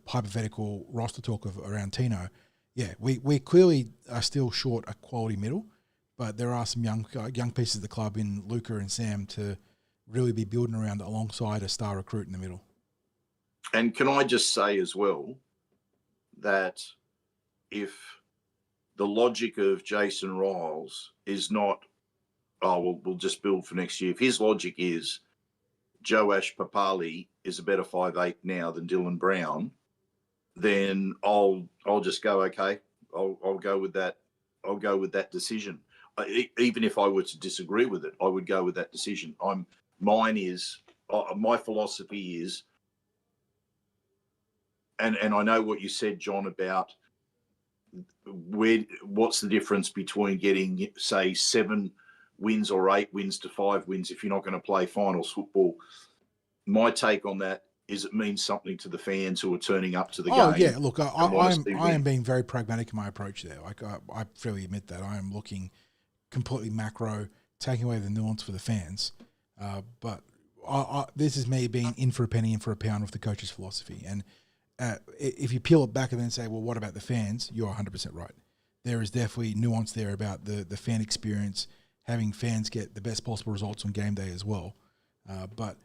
hypothetical roster talk around Tino. Yeah, we clearly are still short a quality middle, but there are some young pieces of the club in Luca and Sam to really be building around alongside a star recruit in the middle. And can I just say as well that if the logic of Jason Riles is not, we'll just build for next year. If his logic is Joash Papali is a better 5'8" now than Dylan Brown, then I'll just go, okay, I'll go with that. I'll go with that decision. Even if I were to disagree with it, I would go with that decision. My philosophy is, and I know what you said, John, about what's the difference between getting, say, 7 wins or 8 wins to 5 wins if you're not going to play finals football. My take on that is it means something to the fans who are turning up to the game. Oh, yeah, look, I am being very pragmatic in my approach there. Like, I freely admit that. I am looking completely macro, taking away the nuance for the fans. But this is me being in for a penny, in for a pound with the coach's philosophy. And if you peel it back and then say, well, what about the fans? You're 100% right. There is definitely nuance there about the fan experience, having fans get the best possible results on game day as well. But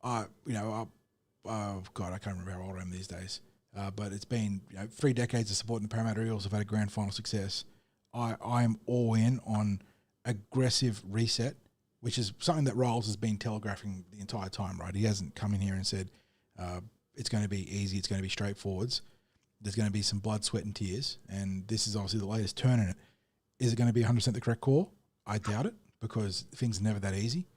I can't remember how old I am these days. But it's been 3 decades of supporting the Parramatta Eels. Have had a grand final success. I am all in on aggressive reset, which is something that Riles has been telegraphing the entire time, right? He hasn't come in here and said it's going to be easy, it's going to be straightforwards. There's going to be some blood, sweat, and tears, and this is obviously the latest turn in it. Is it going to be 100% the correct call? I doubt it, because things are never that easy.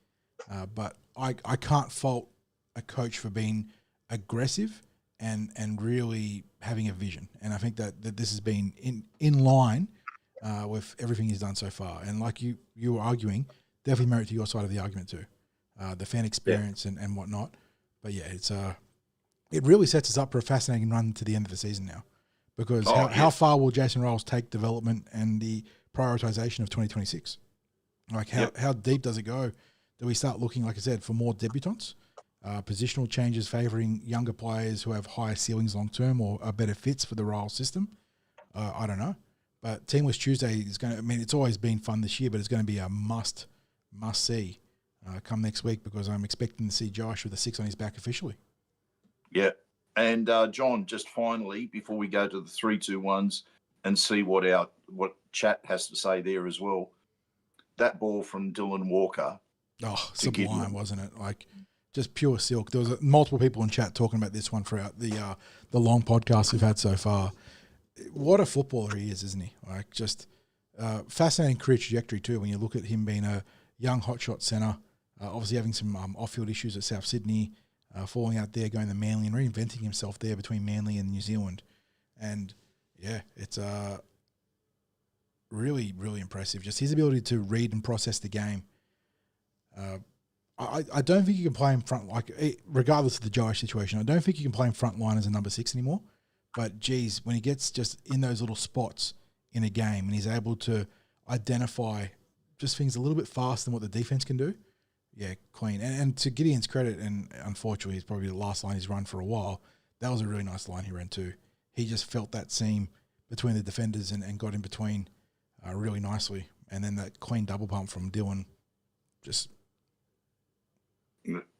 But I can't fault a coach for being aggressive and really having a vision. And I think that this has been in line with everything he's done so far. And like you were arguing, definitely merit to your side of the argument too. The fan experience and whatnot. But yeah, it really sets us up for a fascinating run to the end of the season now. Because how far will Jason Riles take development and the prioritisation of 2026? Like how deep does it go? Do we start looking, like I said, for more debutants? Positional changes favouring younger players who have higher ceilings long term or are better fits for the Riles system? I don't know. But Teamless Tuesday is going to, it's always been fun this year, but it's going to be a must see come next week, because I'm expecting to see Josh with a 6 on his back officially. Yeah. And John, just finally, before we go to the 3-2-1s and see what chat has to say there as well, that ball from Dylan Walker. Oh, sublime, wasn't it? Like, just pure silk. There was multiple people in chat talking about this one throughout the long podcast we've had so far. What a footballer he is, isn't he? Like, just fascinating career trajectory too. When you look at him being a young hotshot centre, obviously having some off-field issues at South Sydney, falling out there, going to Manly and reinventing himself there between Manly and New Zealand. And yeah, it's really, really impressive. Just his ability to read and process the game. I don't think you can play him front, regardless of the Josh situation, I don't think you can play him front line as a number 6 anymore. But geez, when he gets just in those little spots in a game and he's able to identify just things a little bit faster than what the defense can do, yeah, clean. And to Gideon's credit, and unfortunately, it's probably the last line he's run for a while, that was a really nice line he ran too. He just felt that seam between the defenders and got in between really nicely. And then that clean double pump from Dylan, just...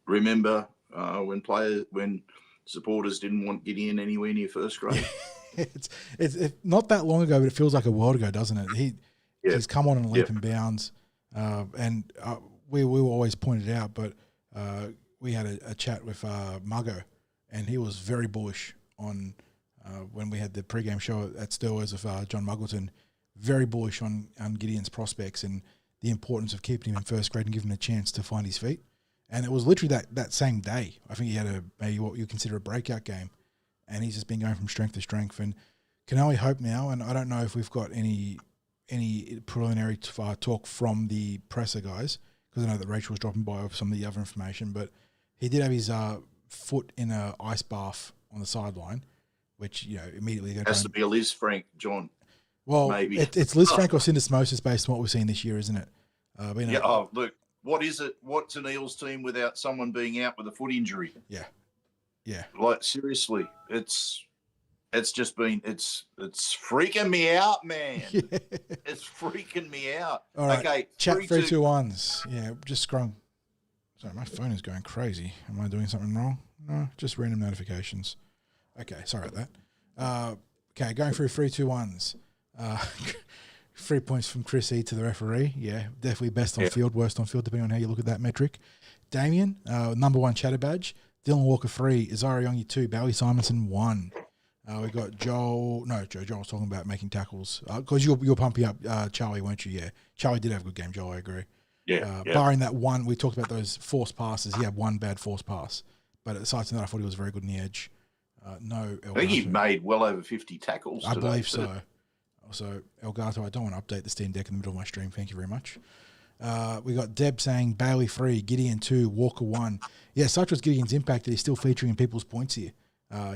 Remember when supporters didn't want Gideon anywhere near first grade? it's not that long ago, but it feels like a world ago, doesn't it? He's come on in leap and bounds, and we were always pointed out, but we had a chat with Muggo, and he was very bullish on when we had the pre-game show at Stirlers with John Muggleton, very bullish on Gideon's prospects and the importance of keeping him in first grade and giving him a chance to find his feet. And it was literally that same day. I think he had maybe what you consider a breakout game, and he's just been going from strength to strength. And can only hope now. And I don't know if we've got any preliminary talk from the presser guys, because I know that Rachel was dropping by with some of the other information. But he did have his foot in an ice bath on the sideline, which immediately has to be a Liz Frank, John. Well, maybe it's Liz Frank or syndesmosis based on what we've seen this year, isn't it? Yeah. Oh, look, what is it? What's an Eels team without someone being out with a foot injury? Yeah. Yeah. Like, seriously, it's just been it's freaking me out, man. Yeah. It's freaking me out. All right. Okay, Chat 3-2. 321s. Yeah, just scrolling. Sorry, my phone is going crazy. Am I doing something wrong? No, just random notifications. Okay, sorry about that. Okay, going through 321s. 3 points from Chris E to the referee. Yeah, definitely best on field, worst on field, depending on how you look at that metric. Damien, number one chatter badge. Dylan Walker 3, Isaiah Yongi 2, Bailey Simonson 1. We got Joel. No, Joel was talking about making tackles because you're pumping up Charlie, weren't you? Yeah, Charlie did have a good game. Joel, I agree. Yeah, Barring that one, we talked about those forced passes. He had one bad forced pass, but aside from that, I thought he was very good in the edge. No, I think he made well over 50 tackles. I believe so. Also, Elgato, I don't want to update the Steam Deck in the middle of my stream. Thank you very much. We got Deb saying Bailey 3, Gideon 2, Walker 1. Yeah, such was Gideon's impact that he's still featuring in people's points here.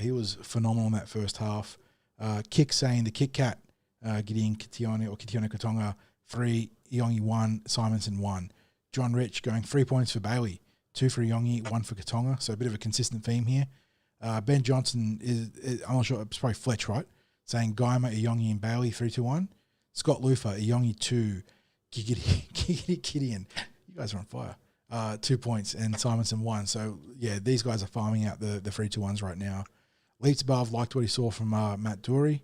He was phenomenal in that first half. Kick saying the Kit Kat, Gideon Kitione Kautoga 3, Yongi 1, Simonson 1. John Rich going 3 points for Bailey, 2 for Yongi, 1 for Kautoga. So a bit of a consistent theme here. Ben Johnson is I'm not sure, it's probably Fletch, right? Saying Guymer, Yongi, and Bailey 3-1. Scott Lufa, Yongi 2, Gideon. You guys are on fire. 2 points and Simonson 1. So yeah, these guys are farming out the 3-2-1s right now. Leaps above liked what he saw from Matt Dury.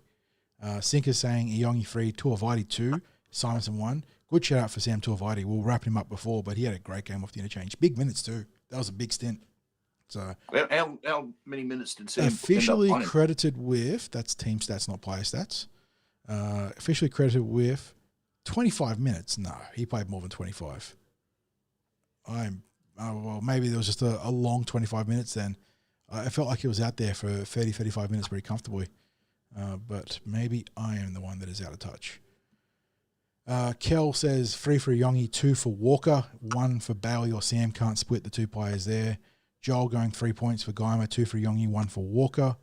Sinker saying Yongi 3, Tuavati 2, Simonson 1. Good shout out for Sam Tuavati. We'll wrap him up before, but he had a great game off the interchange. Big minutes too. That was a big stint. So how many minutes did Sam officially end up playing? credited with, that's team stats, not player stats. Officially credited with 25 minutes. No, he played more than 25. Well, maybe there was just a long 25 minutes then. I felt like he was out there for 30, 35 minutes pretty comfortably. But maybe I am the one that is out of touch. Kel says 3 for Yongi, 2 for Walker, 1 for Bailey or Sam. Can't split the two players there. Joel going 3 points for Guymer, 2 for Yongi, 1 for Walker.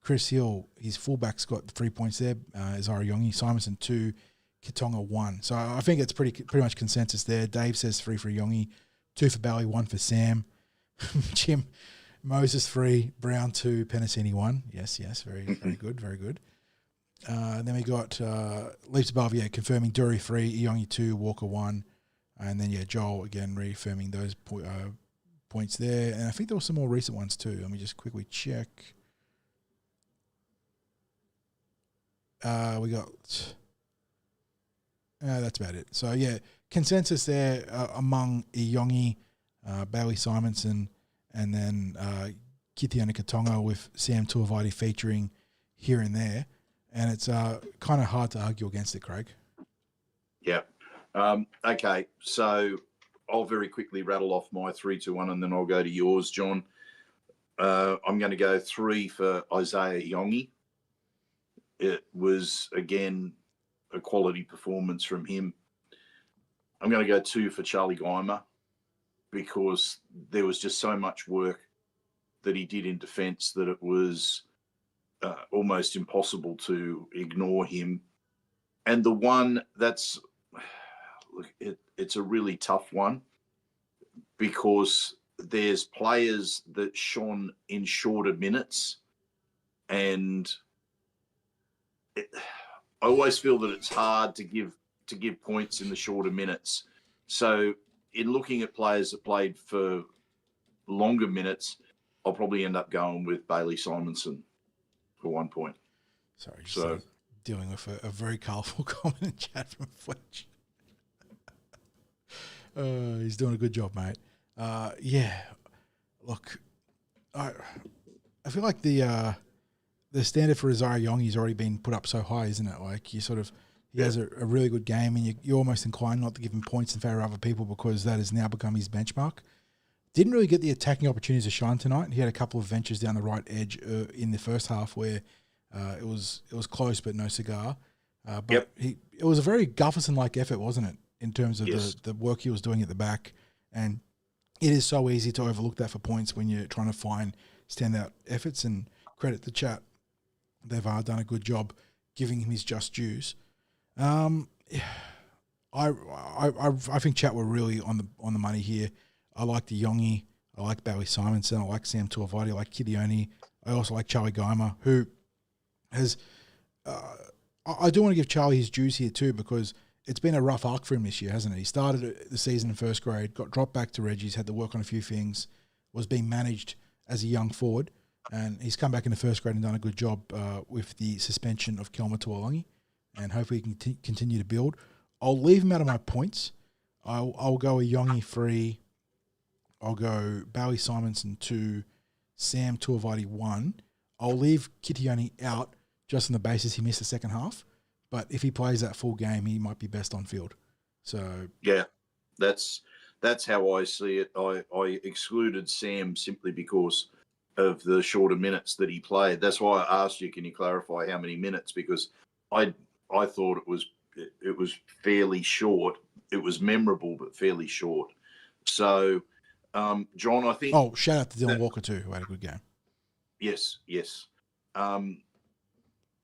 Chris Hill, his fullback's got 3 points there. Zara Yongi, Simonson 2, Kautoga 1. So I think it's pretty much consensus there. Dave says 3 for Yongi, 2 for Bailey, 1 for Sam. Jim, Moses 3, Brown 2, Penasini 1. Yes, very good, very good. Then we got Leaps Above, confirming Dury 3, Yongi 2, Walker 1. And then, Joel again reaffirming those points there. And I think there were some more recent ones too. Let me just quickly check. We got... that's about it. So, consensus there among Yongi, Bailey Simonson, and then Kitione Kautoga with Sam Tuavati featuring here and there. And it's kind of hard to argue against it, Craig. Yeah. Okay, so I'll very quickly rattle off my 3-2-1 and then I'll go to yours, John. I'm going to go 3 for Isaiah Yongi. It was, again, a quality performance from him. I'm going to go 2 for Charlie Guymer because there was just so much work that he did in defence that it was almost impossible to ignore him. And the one that's, look, it's a really tough one because there's players that shone in shorter minutes, and I always feel that it's hard to give points in the shorter minutes. So in looking at players that played for longer minutes, I'll probably end up going with Bailey Simonson for 1 point. Sorry, so dealing with a very colourful comment in chat from Fletch. He's doing a good job, mate. Look, I feel like the standard for Isaiah Yongi's already been put up so high, isn't it? Like he has a really good game, and you're almost inclined not to give him points in favour of other people because that has now become his benchmark. Didn't really get the attacking opportunities to shine tonight. He had a couple of ventures down the right edge in the first half where it was close but no cigar. But it was a very Gufferson-like effort, wasn't it, in terms of the work he was doing at the back. And it is so easy to overlook that for points when you're trying to find standout efforts, and credit the chat. They've done a good job giving him his just dues. I I think chat were really on the money here. I like the Yongi. I like Barry Simonson. I like Sam Tuivasa. I like Kitione. I also like Charlie Geimer, who has. I do want to give Charlie his dues here too, because it's been a rough arc for him this year, hasn't it? He started the season in first grade, got dropped back to Reggie's, had to work on a few things, was being managed as a young forward, and he's come back in the first grade and done a good job with the suspension of Kelma Tuolangi, and hopefully he can continue to build. I'll leave him out of my points. I'll go a Yongi 3. I'll go Bowie Simonson 2, Sam Tuivasa 1. I'll leave Kitione out just on the basis he missed the second half. But if he plays that full game, he might be best on field. So yeah, that's how I see it. I excluded Sam simply because of the shorter minutes that he played. That's why I asked you, can you clarify how many minutes? Because I thought it was fairly short. It was memorable, but fairly short. So, John, I think. Oh, shout out to Dylan Walker too, who had a good game. Yes.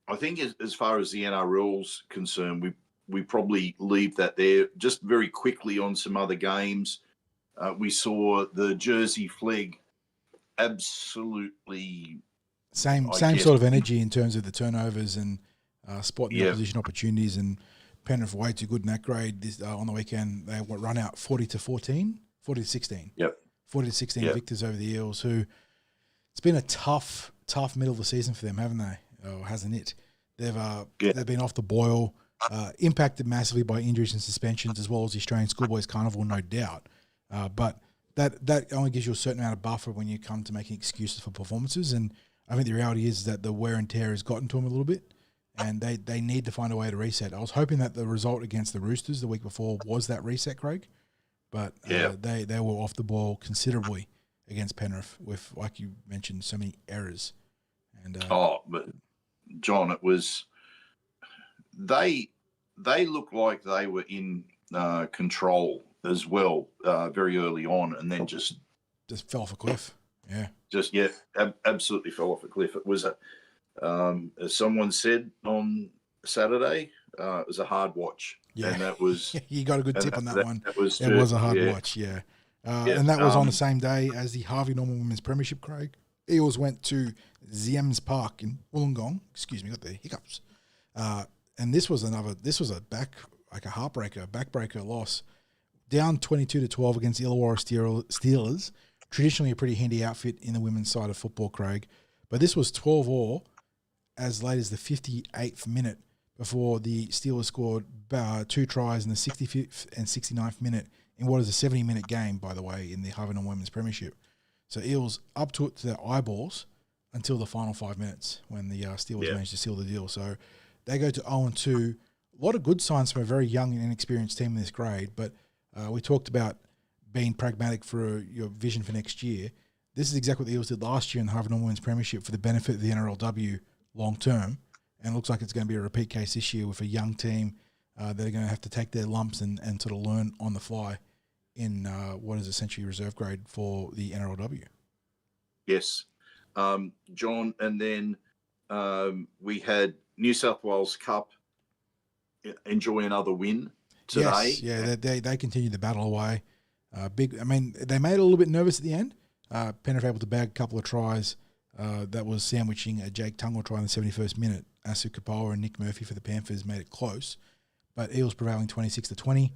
I think as far as the NRL's concerned, we probably leave that there. Just very quickly on some other games, we saw the Jersey Flegg absolutely same sort of energy in terms of the turnovers and spotting the opposition opportunities. And Penrith way too good in that grade. On the weekend, they run out 40-14, 40-16. Yep. 40-16 victors over the Eels, who it's been a tough middle of the season for them, haven't they? Or hasn't it? They've been off the boil, impacted massively by injuries and suspensions, as well as the Australian Schoolboys Carnival, no doubt. But that only gives you a certain amount of buffer when you come to making excuses for performances. And I think the reality is that the wear and tear has gotten to them a little bit, and they need to find a way to reset. I was hoping that the result against the Roosters the week before was that reset, Craig, but they were off the ball considerably against Penrith with, like you mentioned, so many errors. And but John, it was they looked like they were in control as well very early on, and then just fell off a cliff. Yeah, absolutely fell off a cliff. It was as someone said on Saturday, it was a hard watch. Yeah, and that was you got a good tip on that one. It was a hard watch. Yeah. And that was on the same day as the Harvey Norman Women's Premiership, Craig. Eels went to Ziems Park in Wollongong. Excuse me, got the hiccups. And this was a backbreaker loss. Down 22-12 against Illawarra Steelers. Traditionally a pretty handy outfit in the women's side of football, Craig. But this was 12-all as late as the 58th minute before the Steelers scored 2 tries in the 65th and 69th minute in what is a 70-minute game, by the way, in the Harvey Norman Women's Premiership. So Eels up to it to their eyeballs until the final 5 minutes when the Steelers managed to seal the deal. So they go to 0-2. A lot of good signs from a very young and inexperienced team in this grade, but we talked about being pragmatic for your vision for next year. This is exactly what the Eels did last year in the Harvey Norman Women's Premiership for the benefit of the NRLW long term, and it looks like it's going to be a repeat case this year with a young team that are going to have to take their lumps and sort of learn on the fly in what is essentially reserve grade for the NRLW. Yes. John, and then we had New South Wales Cup enjoy another win today. Yes, yeah, they continue the battle away. They made it a little bit nervous at the end. Penrith able to bag a couple of tries that was sandwiching a Jake Tungle try in the 71st minute. Asu Kapoa and Nick Murphy for the Panthers made it close, but Eels prevailing 26-20.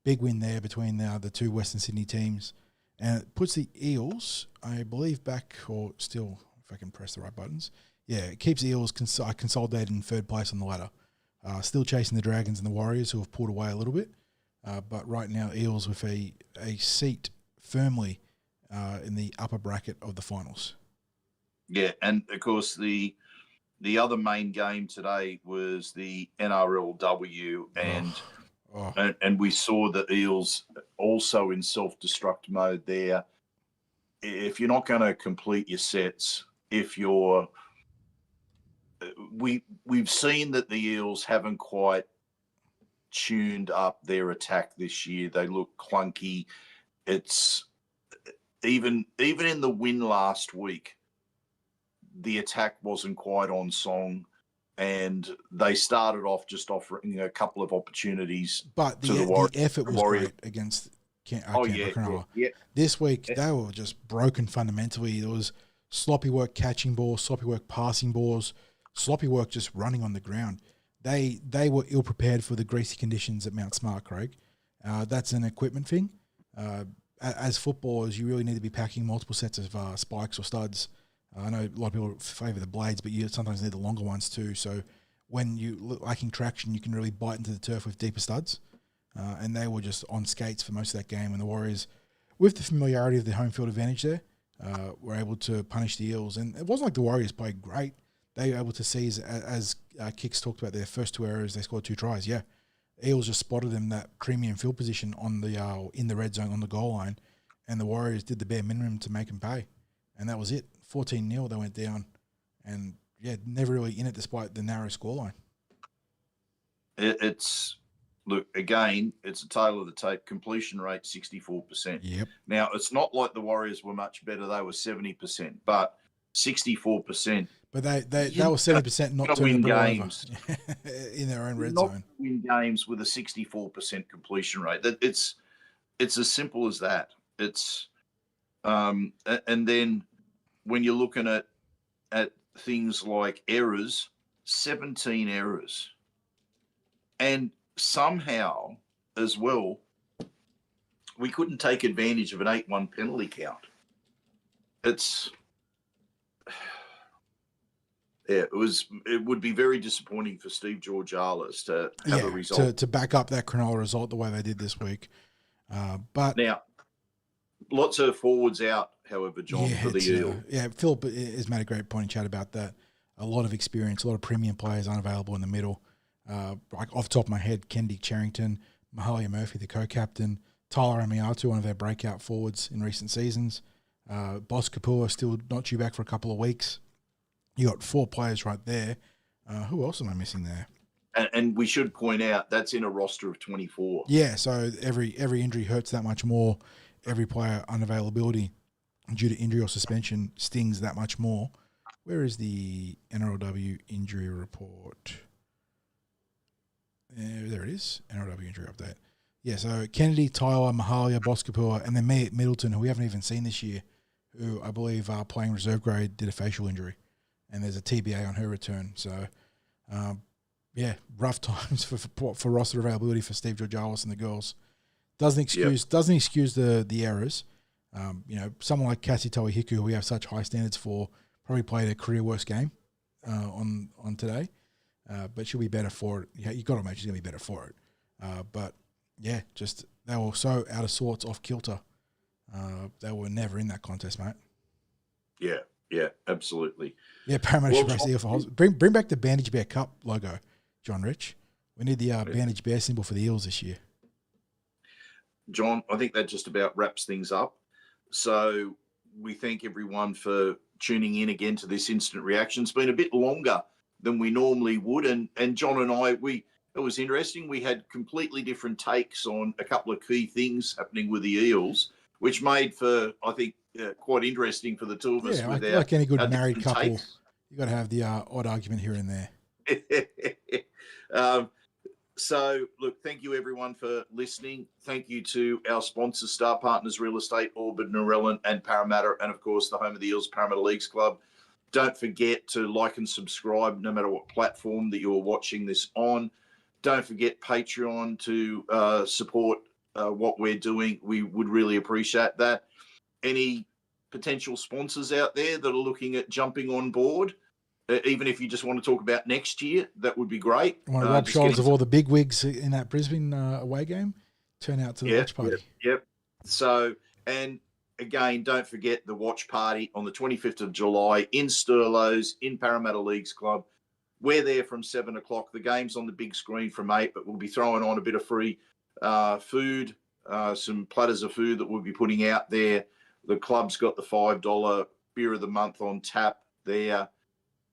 Big win there between the two Western Sydney teams, and it puts the Eels, I believe, back, or still, if I can press the right buttons. Yeah, it keeps the Eels consolidated in third place on the ladder. Still chasing the Dragons and the Warriors, who have pulled away a little bit. But right now, Eels with a seat firmly in the upper bracket of the finals. Yeah, and of course the other main game today was the NRLW, and we saw the Eels also in self-destruct mode there. If you're not going to complete your sets, we've seen that the Eels haven't quite tuned up their attack this year. They look clunky. It's even in the win last week, the attack wasn't quite on song. and they started off just offering a couple of opportunities. But to the effort was great against Canberra Cronulla. Yeah. This week, they were just broken fundamentally. There was sloppy work catching balls, sloppy work passing balls, sloppy work just running on the ground. They were ill-prepared for the greasy conditions at Mount Smart, Craig. That's an equipment thing. As footballers, you really need to be packing multiple sets of spikes or studs. I know a lot of people favour the blades, but you sometimes need the longer ones too. So when you're lacking traction, you can really bite into the turf with deeper studs. And they were just on skates for most of that game. And the Warriors, with the familiarity of the home field advantage there, were able to punish the Eels. And it wasn't like the Warriors played great. They were able to seize, as Kicks talked about their first 2 errors, they scored 2 tries. Yeah, Eels just spotted them that premium field position on the in the red zone on the goal line, and the Warriors did the bare minimum to make them pay. And that was it. 14-0, they went down. And, yeah, never really in it despite the narrow scoreline. Look, again, it's a tale of the tape. Completion rate, 64%. Yep. Now, it's not like the Warriors were much better. They were 70%, but 64%. But they were 70% not to win games in their own red zone. Win games with a 64% completion rate. It's as simple as that. It's and then when you're looking at things like errors, 17 errors, and somehow as well, we couldn't take advantage of an 8-1 penalty count. It would be very disappointing for Steve Georgalis to have a result. To back up that Cronulla result the way they did this week. But now, lots of forwards out, however, John, for the Eels. Philip has made a great point in chat about that. A lot of experience, a lot of premium players unavailable in the middle. Like off the top of my head, Kendi Charrington, Mahalia Murphy, the co-captain, Tyler Amiatu, one of their breakout forwards in recent seasons. Boss Kapua still not due back for a couple of weeks. You got 4 players right there. Who else am I missing there? And we should point out that's in a roster of 24. Yeah, so every injury hurts that much more. Every player unavailability due to injury or suspension stings that much more. Where is the NRLW injury report? There it is, NRLW injury update. Yeah, so Kennedy, Tyler, Mahalia, Boskapua, and then me at Middleton, who we haven't even seen this year, who I believe are playing reserve grade, did a facial injury. And there's a TBA on her return. So, rough times for roster availability for Steve Georgalis and the girls. Doesn't excuse the errors. Someone like Cassie Toihiku, who we have such high standards for, probably played a career worst game on today. But she'll be better for it. Yeah, you got to imagine she's going to be better for it. Just they were so out of sorts, off kilter. They were never in that contest, mate. Yeah, absolutely. Yeah, Parramatta should race the Eel for Holes. Bring back the Bandage Bear Cup logo, John Rich. We need the Bandage Bear symbol for the Eels this year. John, I think that just about wraps things up. So we thank everyone for tuning in again to this instant reaction. It's been a bit longer than we normally would. And John and I, it was interesting. We had completely different takes on a couple of key things happening with the Eels, which made for, I think, quite interesting for the two of us. Yeah, like any good married couple, you got to have the odd argument here and there. So, look, thank you, everyone, for listening. Thank you to our sponsors, Star Partners Real Estate, Orford, Narellan, and Parramatta, and, of course, the home of the Eels, Parramatta Leagues Club. Don't forget to like and subscribe no matter what platform that you're watching this on. Don't forget Patreon to support what we're doing. We would really appreciate that. Any potential sponsors out there that are looking at jumping on board, even if you just want to talk about next year, that would be great. Want to rub shoulders of all the big wigs in that Brisbane away game? Turn out to the watch party. Yep. So, and again, don't forget the watch party on the 25th of July in Sturlos, in Parramatta Leagues Club. We're there from 7 o'clock. The game's on the big screen from 8, but we'll be throwing on a bit of free food, some platters of food that we'll be putting out there. The club's got the $5 beer of the month on tap there.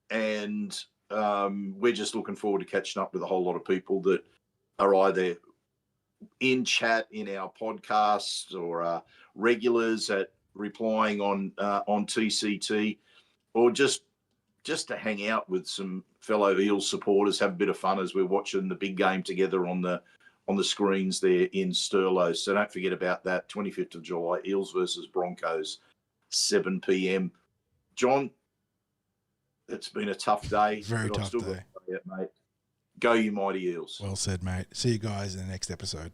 And we're just looking forward to catching up with a whole lot of people that are either in chat in our podcasts or regulars at replying on TCT, or just just to hang out with some fellow Eels supporters, have a bit of fun as we're watching the big game together on the screens there in Stirlo. So don't forget about that. 25th of July, Eels versus Broncos, 7 p.m. John, it's been a tough day. Very but I've tough still day. got to say it, mate. Go you mighty Eels. Well said, mate. See you guys in the next episode.